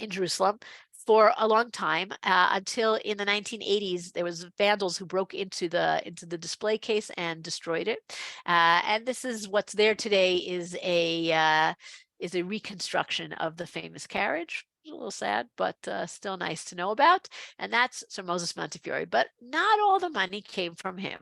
in Jerusalem for a long time, until in the 1980s there was vandals who broke into the display case and destroyed it. And this is what's there today is a reconstruction of the famous carriage. A little sad, but still nice to know about. And that's Sir Moses Montefiore. But not all the money came from him.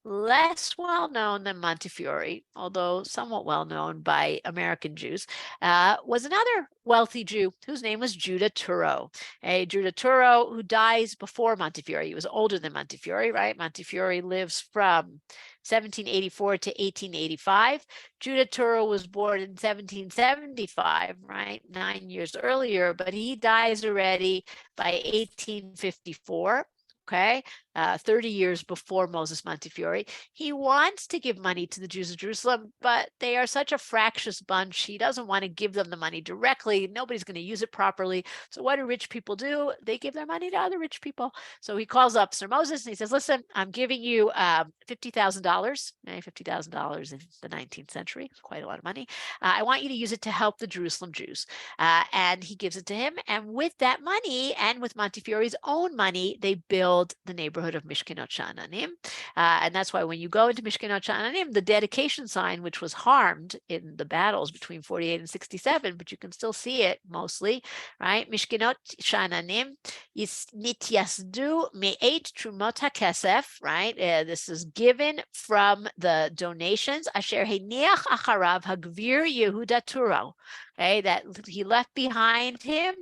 Less well known than Montefiore, although somewhat well known by American Jews, was another wealthy Jew whose name was Judah Turo. Judah Turo, who dies before Montefiore. He was older than Montefiore, right? Montefiore lives from 1784 to 1885. Judah Turo was born in 1775, right? 9 years earlier, but he dies already by 1854. okay, 30 years before Moses Montefiore. He wants to give money to the Jews of Jerusalem, but they are such a fractious bunch. He doesn't want to give them the money directly. Nobody's going to use it properly. So what do rich people do? They give their money to other rich people. So he calls up Sir Moses and he says, listen, I'm giving you $50,000, $50,000 in the 19th century, quite a lot of money. I want you to use it to help the Jerusalem Jews. And he gives it to him. And with that money and with Montefiore's own money, they build the neighborhood of Mishkinot Sha'ananim. And that's why when you go into Mishkinot Sha'ananim, the dedication sign, which was harmed in the battles between 48 and 67, but you can still see it mostly, right? Mishkinot Sha'ananim nityasdu me'et trumot hakesef, right? This is given from the donations. Asher heniach acharav hagvir Yehuda Turo. Okay, that he left behind him,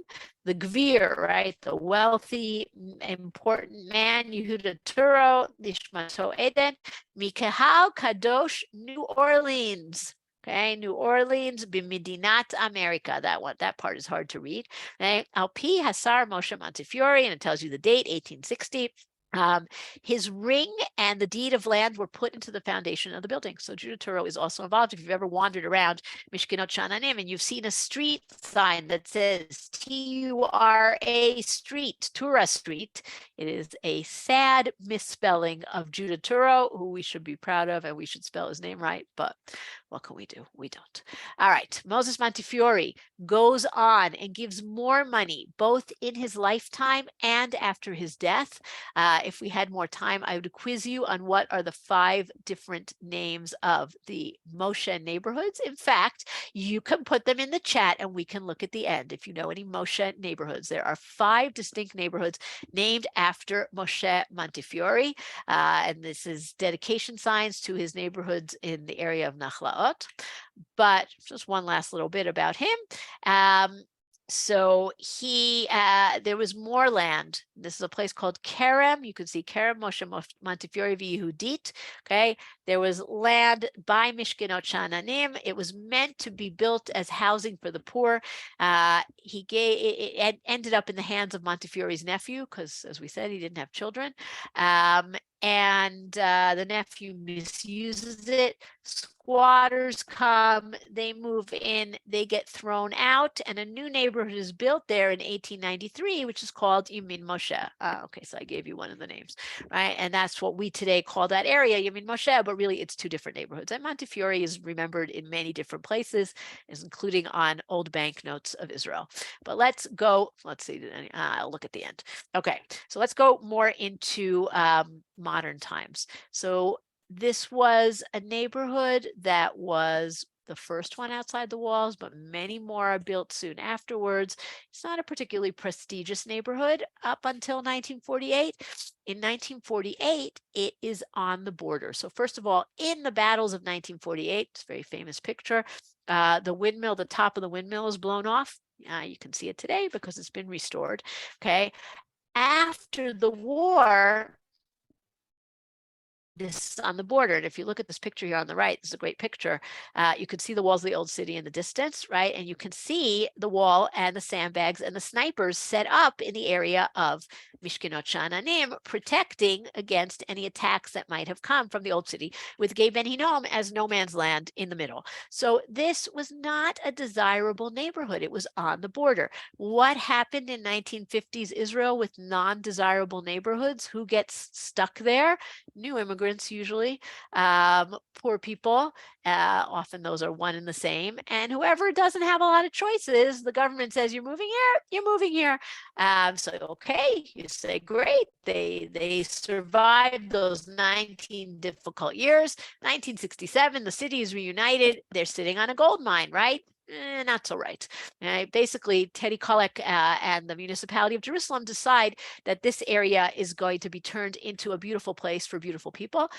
the Gvir, right? The wealthy, important man, Yehuda Turo, Nishmato Eden, Mikahal Kadosh, New Orleans. Okay, New Orleans, Bimidinat America. That part is hard to read. Okay, Alpi Hasar Moshe Montefiore, and it tells you the date, 1860. His ring and the deed of land were put into the foundation of the building. So Judah Turo is also involved. If you've ever wandered around Mishkinot Sha'ananim and you've seen a street sign that says Tura Street, Tura Street, it is a sad misspelling of Judah Turo, who we should be proud of, and we should spell his name right, but what can we do? We don't. All right, Moses Montefiore goes on and gives more money, both in his lifetime and after his death. If we had more time, I would quiz you on what are the 5 different names of the Moshe neighborhoods. In fact, you can put them in the chat and we can look at the end. If you know any Moshe neighborhoods, there are 5 distinct neighborhoods named after Moshe Montefiore. And this is dedication signs to his neighborhoods in the area of Nachlaot. But just one last little bit about him. So there was more land. This is a place called Kerem. You can see Kerem Moshe Montefiore Yehudit. Okay, there was land by Mishkinot Sha'ananim. It was meant to be built as housing for the poor. It ended up in the hands of Montefiore's nephew because, as we said, he didn't have children. And the nephew misuses it. Squatters come, they move in, they get thrown out, and a new neighborhood is built there in 1893, which is called Yamin Moshe. Okay, so I gave you one of the names, right? And that's what we today call that area, Yamin Moshe, but really it's 2 different neighborhoods. And Montefiore is remembered in many different places, including on old banknotes of Israel. But let's see, I'll look at the end. Okay, so let's go more into modern times. So this was a neighborhood that was the first one outside the walls, but many more are built soon afterwards. It's not a particularly prestigious neighborhood up until 1948. In 1948, it is on the border. So first of all, in the battles of 1948, it's a very famous picture, the top of the windmill is blown off. You can see it today because it's been restored. Okay. After the war, this is on the border. And if you look at this picture here on the right, this is a great picture. You can see the walls of the old city in the distance, right? And you can see the wall and the sandbags and the snipers set up in the area of Mishkinot Sha'ananim, protecting against any attacks that might have come from the old city, with Gei Ben Hinnom as no man's land in the middle. So this was not a desirable neighborhood. It was on the border. What happened in 1950s Israel with non-desirable neighborhoods? Who gets stuck there? New immigrants usually, poor people, often those are one and the same, and whoever doesn't have a lot of choices, the government says, you're moving here, you're moving here. So, okay, you say, great, they survived those 19 difficult years. 1967, the city is reunited, they're sitting on a gold mine, right? Not so right. Basically, Teddy Kollek and the municipality of Jerusalem decide that this area is going to be turned into a beautiful place for beautiful people.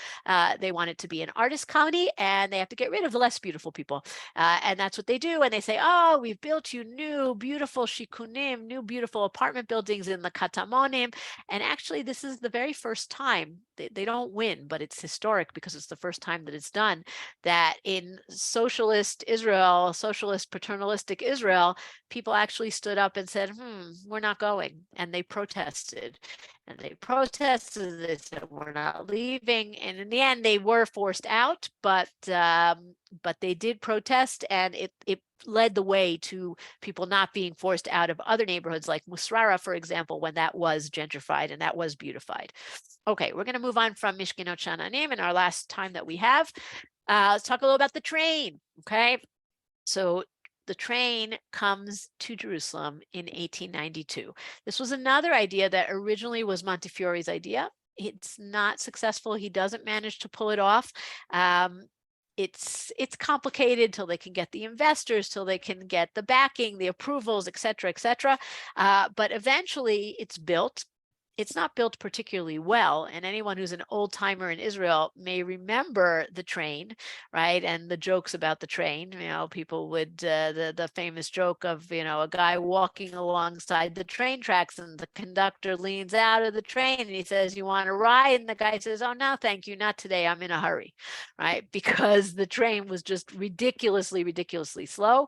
They want it to be an artist colony, and they have to get rid of the less beautiful people. And that's what they do. And they say, oh, we've built you new, beautiful shikunim, new, beautiful apartment buildings in the katamonim. And actually, this is the very first time, they don't win, but it's historic because it's the first time that it's done, that in socialist Israel, socialist colonialist, paternalistic Israel, people actually stood up and said, we're not going. And they protested. And they protested. They said, we're not leaving. And in the end, they were forced out, but they did protest, and it led the way to people not being forced out of other neighborhoods like Musrara, for example, when that was gentrified and that was beautified. Okay, we're going to move on from Mishkinot Sha'ananim in our last time that we have. Let's talk a little about the train, okay? So the train comes to Jerusalem in 1892. This was another idea that originally was Montefiore's idea. It's not successful. He doesn't manage to pull it off. It's complicated till they can get the investors, till they can get the backing, the approvals, et cetera, et cetera. But eventually it's built. It's not built particularly well, and anyone who's an old timer in Israel may remember the train, right? And the jokes about the train. People would the famous joke of a guy walking alongside the train tracks, and the conductor leans out of the train and he says, "You want to ride?" And the guy says, "Oh no, thank you, not today. I'm in a hurry," right? Because the train was just ridiculously, ridiculously slow.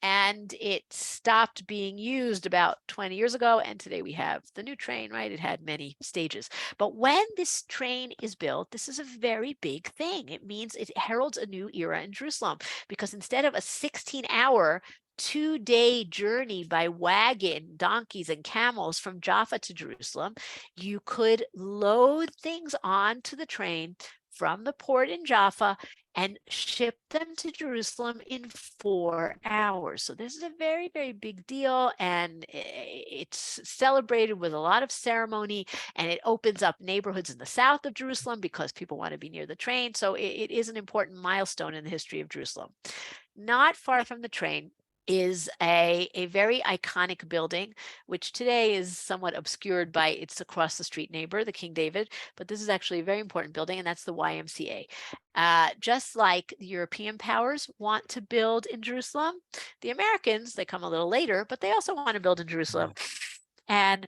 And it stopped being used about 20 years ago. And today we have the new train, right? It had many stages. But when this train is built, this is a very big thing. It means it heralds a new era in Jerusalem, because instead of a 16-hour 2-day journey by wagon, donkeys, and camels from Jaffa to Jerusalem, you could load things onto the train from the port in Jaffa and ship them to Jerusalem in 4 hours. So this is a very, very big deal, and it's celebrated with a lot of ceremony, and it opens up neighborhoods in the south of Jerusalem because people want to be near the train. So it is an important milestone in the history of Jerusalem. Not far from the train is a very iconic building, which today is somewhat obscured by its across the street neighbor, the King David, but this is actually a very important building, and that's the YMCA. Just like the European powers want to build in Jerusalem, the Americans, they come a little later, but they also want to build in Jerusalem. And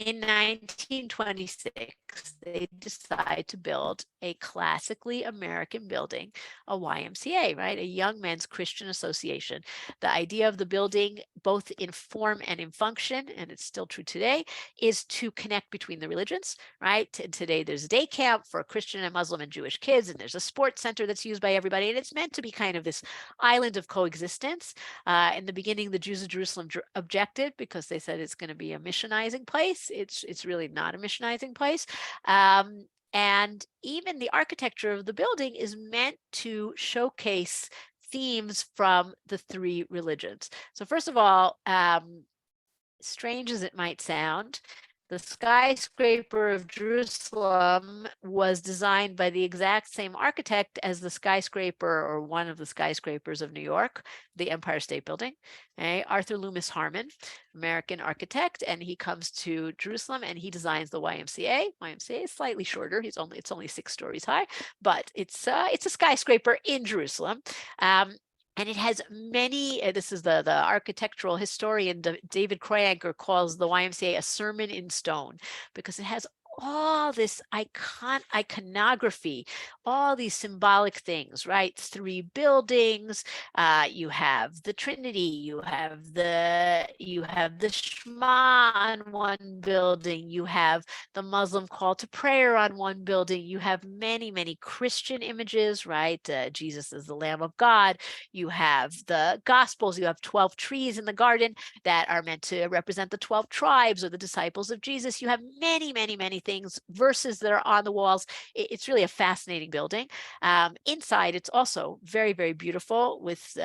in 1926, they decide to build a classically American building, a YMCA, right? A Young Men's Christian Association. The idea of the building, both in form and in function, and it's still true today, is to connect between the religions, right? Today there's a day camp for Christian and Muslim and Jewish kids, and there's a sports center that's used by everybody, and it's meant to be kind of this island of coexistence. In the beginning, the Jews of Jerusalem objected because they said it's going to be a missionizing place. It's really not a missionizing place. And even the architecture of the building is meant to showcase themes from the three religions. So first of all, strange as it might sound, the skyscraper of Jerusalem was designed by the exact same architect as the skyscraper, or one of the skyscrapers of New York, the Empire State Building. Okay? Arthur Loomis Harmon, American architect, and he comes to Jerusalem and he designs the YMCA. YMCA is slightly shorter. It's only 6 stories high, but it's a skyscraper in Jerusalem. And it has many, this is the architectural historian, David Kroyanker, calls the YMCA a sermon in stone, because it has all this iconography, all these symbolic things, right? 3 buildings, you have the Trinity, you have the Shema on one building, you have the Muslim call to prayer on one building, you have many, many Christian images, right? Jesus is the Lamb of God. You have the Gospels, you have 12 trees in the garden that are meant to represent the 12 tribes or the disciples of Jesus. You have many, many, many things, verses that are on the walls. It's really a fascinating building. Inside, it's also very, very beautiful, with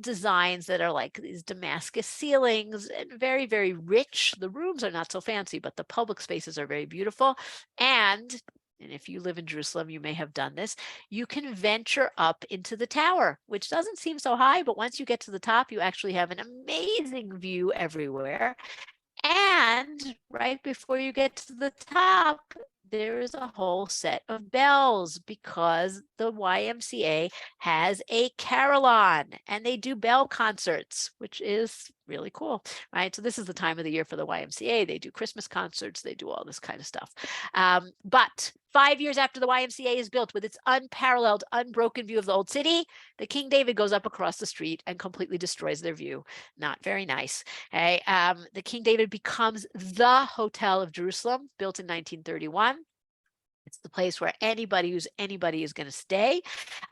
designs that are like these Damascus ceilings, and very, very rich. The rooms are not so fancy, but the public spaces are very beautiful. And if you live in Jerusalem, you may have done this, you can venture up into the tower, which doesn't seem so high, but once you get to the top, you actually have an amazing view everywhere. And right before you get to the top, there is a whole set of bells because the YMCA has a carillon and they do bell concerts, which is really cool, right? So this is the time of the year for the YMCA. They do Christmas concerts, they do all this kind of stuff. But 5 years after the YMCA is built with its unparalleled, unbroken view of the old city, the King David goes up across the street and completely destroys their view. Not very nice. Okay. The King David becomes the Hotel of Jerusalem, built in 1931. It's the place where anybody who's anybody is going to stay.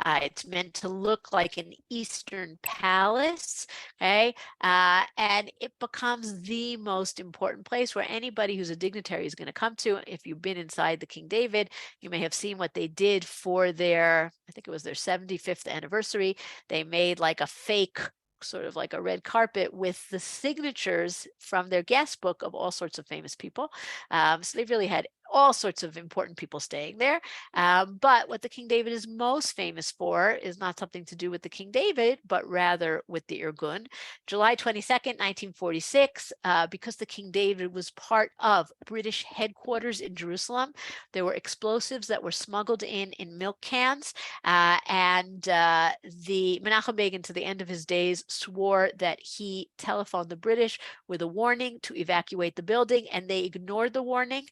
It's meant to look like an Eastern palace, okay? And it becomes the most important place where anybody who's a dignitary is going to come to. If you've been inside the King David, you may have seen what they did for their, I think it was their 75th anniversary. They made like a fake sort of like a red carpet with the signatures from their guest book of all sorts of famous people. So they really had all sorts of important people staying there. But what the King David is most famous for is not something to do with the King David, but rather with the Irgun. July 22nd, 1946, because the King David was part of British headquarters in Jerusalem, there were explosives that were smuggled in milk cans. And the Menachem Begin, to the end of his days, swore that he telephoned the British with a warning to evacuate the building, and they ignored the warning.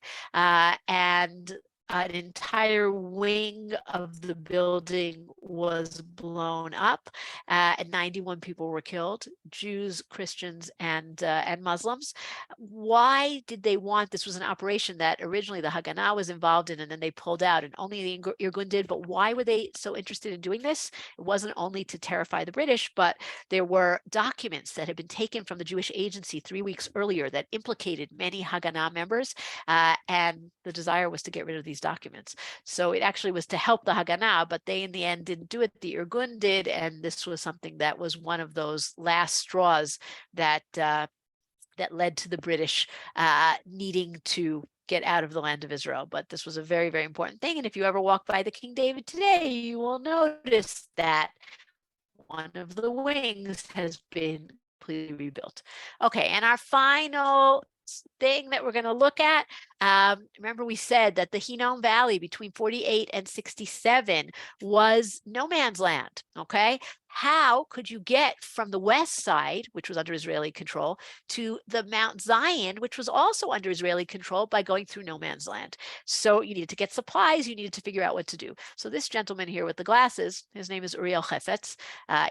And an entire wing of the building was blown up, and 91 people were killed, Jews, Christians, and Muslims. Why did they want, this was an operation that originally the Haganah was involved in, and then they pulled out, and only the Irgun did, but why were they so interested in doing this? It wasn't only to terrify the British, but there were documents that had been taken from the Jewish agency 3 weeks earlier that implicated many Haganah members, and the desire was to get rid of these documents. So it actually was to help the Haganah, but they in the end didn't do it. The Irgun did, and this was something that was one of those last straws that that led to the British needing to get out of the land of Israel. But this was a very, very important thing. And if you ever walk by the King David today, you will notice that one of the wings has been completely rebuilt. Okay, and our final thing that we're going to look at, remember we said that the Hinnom Valley between 48 and 67 was no man's land, okay? How could you get from the west side, which was under Israeli control, to the Mount Zion, which was also under Israeli control, by going through no man's land? So you needed to get supplies, you needed to figure out what to do. So this gentleman here with the glasses, his name is Uriel Chefetz.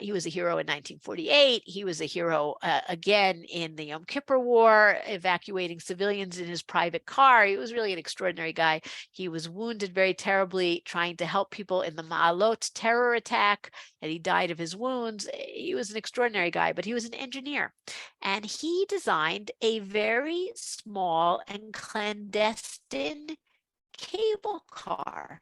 He was a hero in 1948. He was a hero again in the Yom Kippur War, evacuating civilians in his private car. He was really an extraordinary guy. He was wounded very terribly trying to help people in the Ma'alot terror attack, and he died of his wounds. He was an extraordinary guy, but he was an engineer. And he designed a very small and clandestine cable car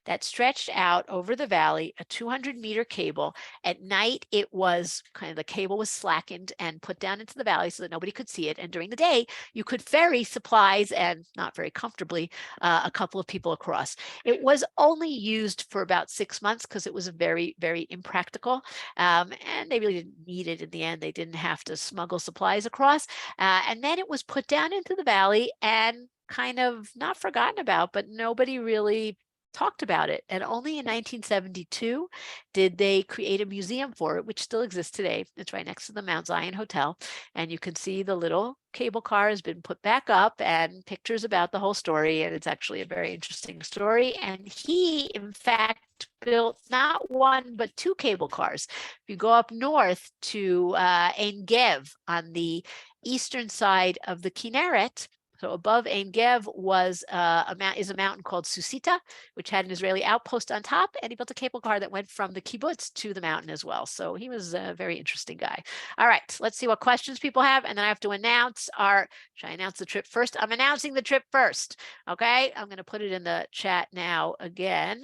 that stretched out over the valley, a 200-meter cable. At night, it was kind of, the cable was slackened and put down into the valley so that nobody could see it. And during the day, you could ferry supplies, and not very comfortably, a couple of people across. It was only used for about 6 months because it was very, very impractical. And they really didn't need it in the end. They didn't have to smuggle supplies across. And then it was put down into the valley and kind of not forgotten about, but nobody really talked about it. And only in 1972 did they create a museum for it, which still exists today. It's right next to the Mount Zion Hotel. And you can see the little cable car has been put back up and pictures about the whole story. And it's actually a very interesting story. And he, in fact, built not one, but two cable cars. If you go up north to Ein Gev on the eastern side of the Kinneret, so above Ein Gev was a mountain called Susita, which had an Israeli outpost on top, and he built a cable car that went from the kibbutz to the mountain as well. So he was a very interesting guy. All right, let's see what questions people have, and then I have to announce our, should I announce the trip first? I'm announcing the trip first, okay? I'm going to put it in the chat now again.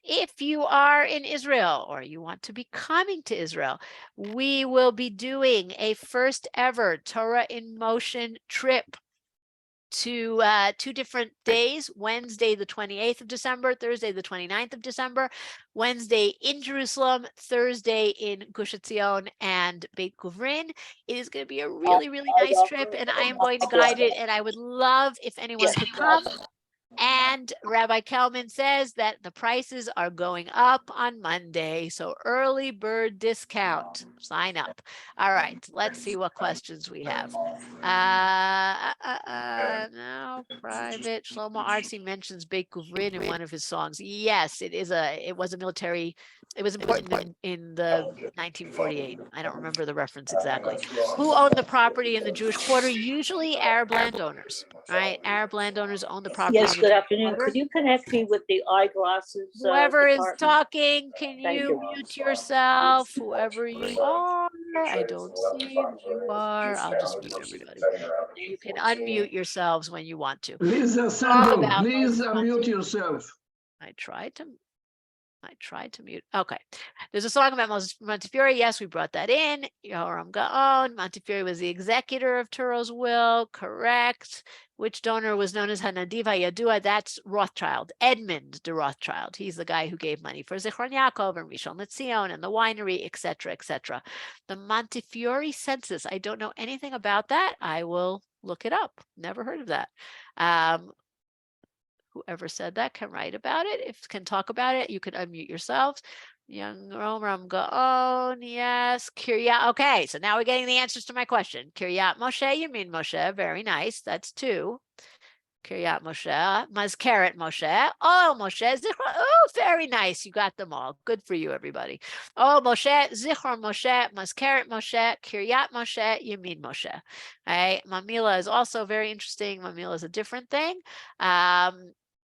If you are in Israel or you want to be coming to Israel, we will be doing a first ever Torah in Motion trip to 2 different days, Wednesday, the 28th of December, Thursday, the 29th of December, Wednesday in Jerusalem, Thursday in Gush Etzion and Beit Guvrin. It is going to be a really, really nice trip, and I am going to guide it, and I would love if anyone could come. And Rabbi Kelman says that the prices are going up on Monday. So early bird discount. Sign up. All right. Let's see what questions we have. No, private. Shlomo Artsy mentions Beit Guvrin in one of his songs. Yes, it was a military. It was important in the 1948. I don't remember the reference exactly. Who owned the property in the Jewish quarter? Usually Arab landowners. Right, Arab landowners own the property. Yes, good afternoon. Could you connect me with the eyeglasses? Whoever is department? talking, can Thank you mute yourself? Whoever you are, I don't see who you are. I'll just mute everybody. You can unmute yourselves when you want to. Please, All Sandro, about please those unmute yourself. I tried to mute. Okay. There's a song about Montefiore. Yes, we brought that in. Yoram Gaon. Montefiore was the executor of Turo's will. Correct. Which donor was known as Hanadiv Yadua? That's Rothschild. Edmund de Rothschild. He's the guy who gave money for Zichron Yaakov and Rishon LeZion and the winery, etc., etc. The Montefiore census. I don't know anything about that. I will look it up. Never heard of that. Whoever said that can write about it. If can talk about it, you can unmute yourselves. Young Romram Gaon, yes. Kiryat. Okay, so now we're getting the answers to my question. Kiryat Moshe, you mean Moshe. Very nice. That's 2. Kiryat Moshe, Mazkeret Moshe. Oh, Moshe, Zichron. Oh, very nice. You got them all. Good for you, everybody. Oh, Moshe, Zichron Moshe, Mazkeret Moshe, Kiryat Moshe, you mean Moshe. All right. Mamila is also very interesting. Mamila is a different thing.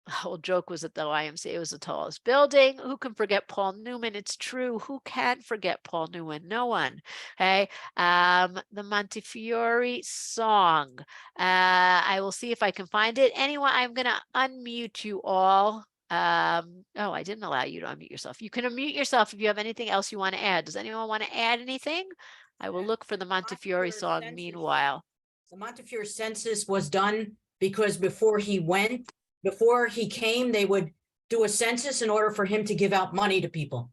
The whole joke was that the YMCA was the tallest building. Who can forget Paul Newman? It's true. Who can't forget Paul Newman? No one. Okay. The Montefiore song. I will see if I can find it. Anyone, I'm going to unmute you all. Oh, I didn't allow you to unmute yourself. You can unmute yourself if you have anything else you want to add. Does anyone want to add anything? I will look for the Montefiore song meanwhile. The Montefiore census was done because before he came, they would do a census in order for him to give out money to people.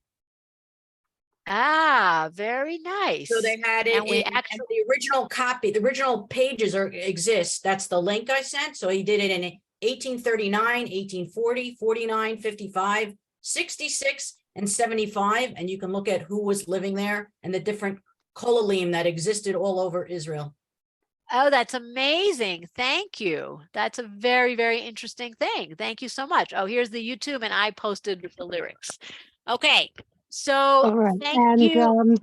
Ah, very nice. So they had it, And we and actually the original copy, the original pages exist. That's the link I sent. So he did it in 1839, 1840, 49, 55, 66, and 75. And you can look at who was living there and the different kolalim that existed all over Israel. Oh, that's amazing. Thank you. That's a very, very interesting thing. Thank you so much. Oh, here's the YouTube, and I posted the lyrics. Okay, so All right. thank you.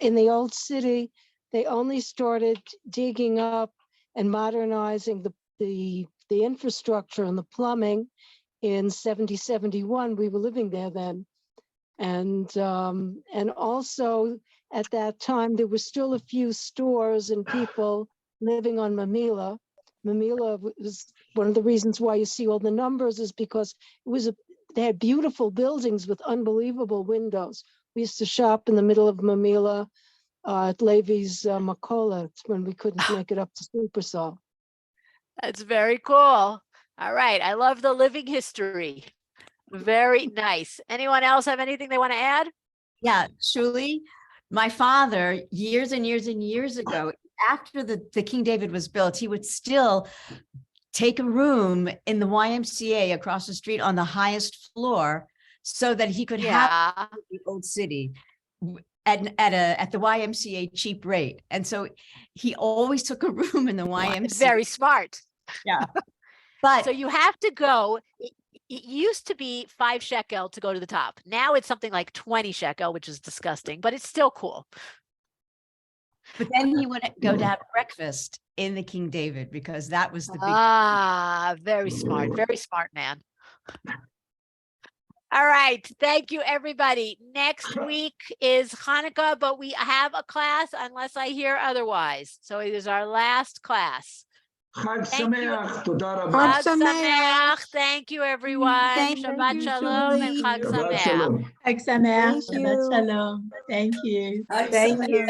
In the old city, they only started digging up and modernizing the infrastructure and the plumbing in 71. We were living there then. And also at that time, there were still a few stores and people living on Mamila. Mamila was one of the reasons why you see all the numbers is because they had beautiful buildings with unbelievable windows. We used to shop in the middle of Mamila at Levy's Makola when we couldn't make it up to Supersol. That's very cool. All right. I love the living history. Very nice. Anyone else have anything they want to add? Yeah, Shulie, my father, years and years and years ago, after the King David was built, he would still take a room in the YMCA across the street on the highest floor so that he could have the old city at the YMCA cheap rate. And so he always took a room in the YMCA. Very smart. Yeah. But so you have to go. It used to be 5 shekel to go to the top. Now it's something like 20 shekel, which is disgusting, but it's still cool. But then he would go to have breakfast in the King David because that was the big. Very smart man. All right. Thank you, everybody. Next week is Hanukkah, but we have a class unless I hear otherwise. So it is our last class. Chag Sameach, Toda Rabba. Chag Sameach. Thank you, everyone. Shabbat Shalom and Chag Shabbat Sameach. Shalom. Chag Sameach, Shabbat Shalom. Thank you. Thank you.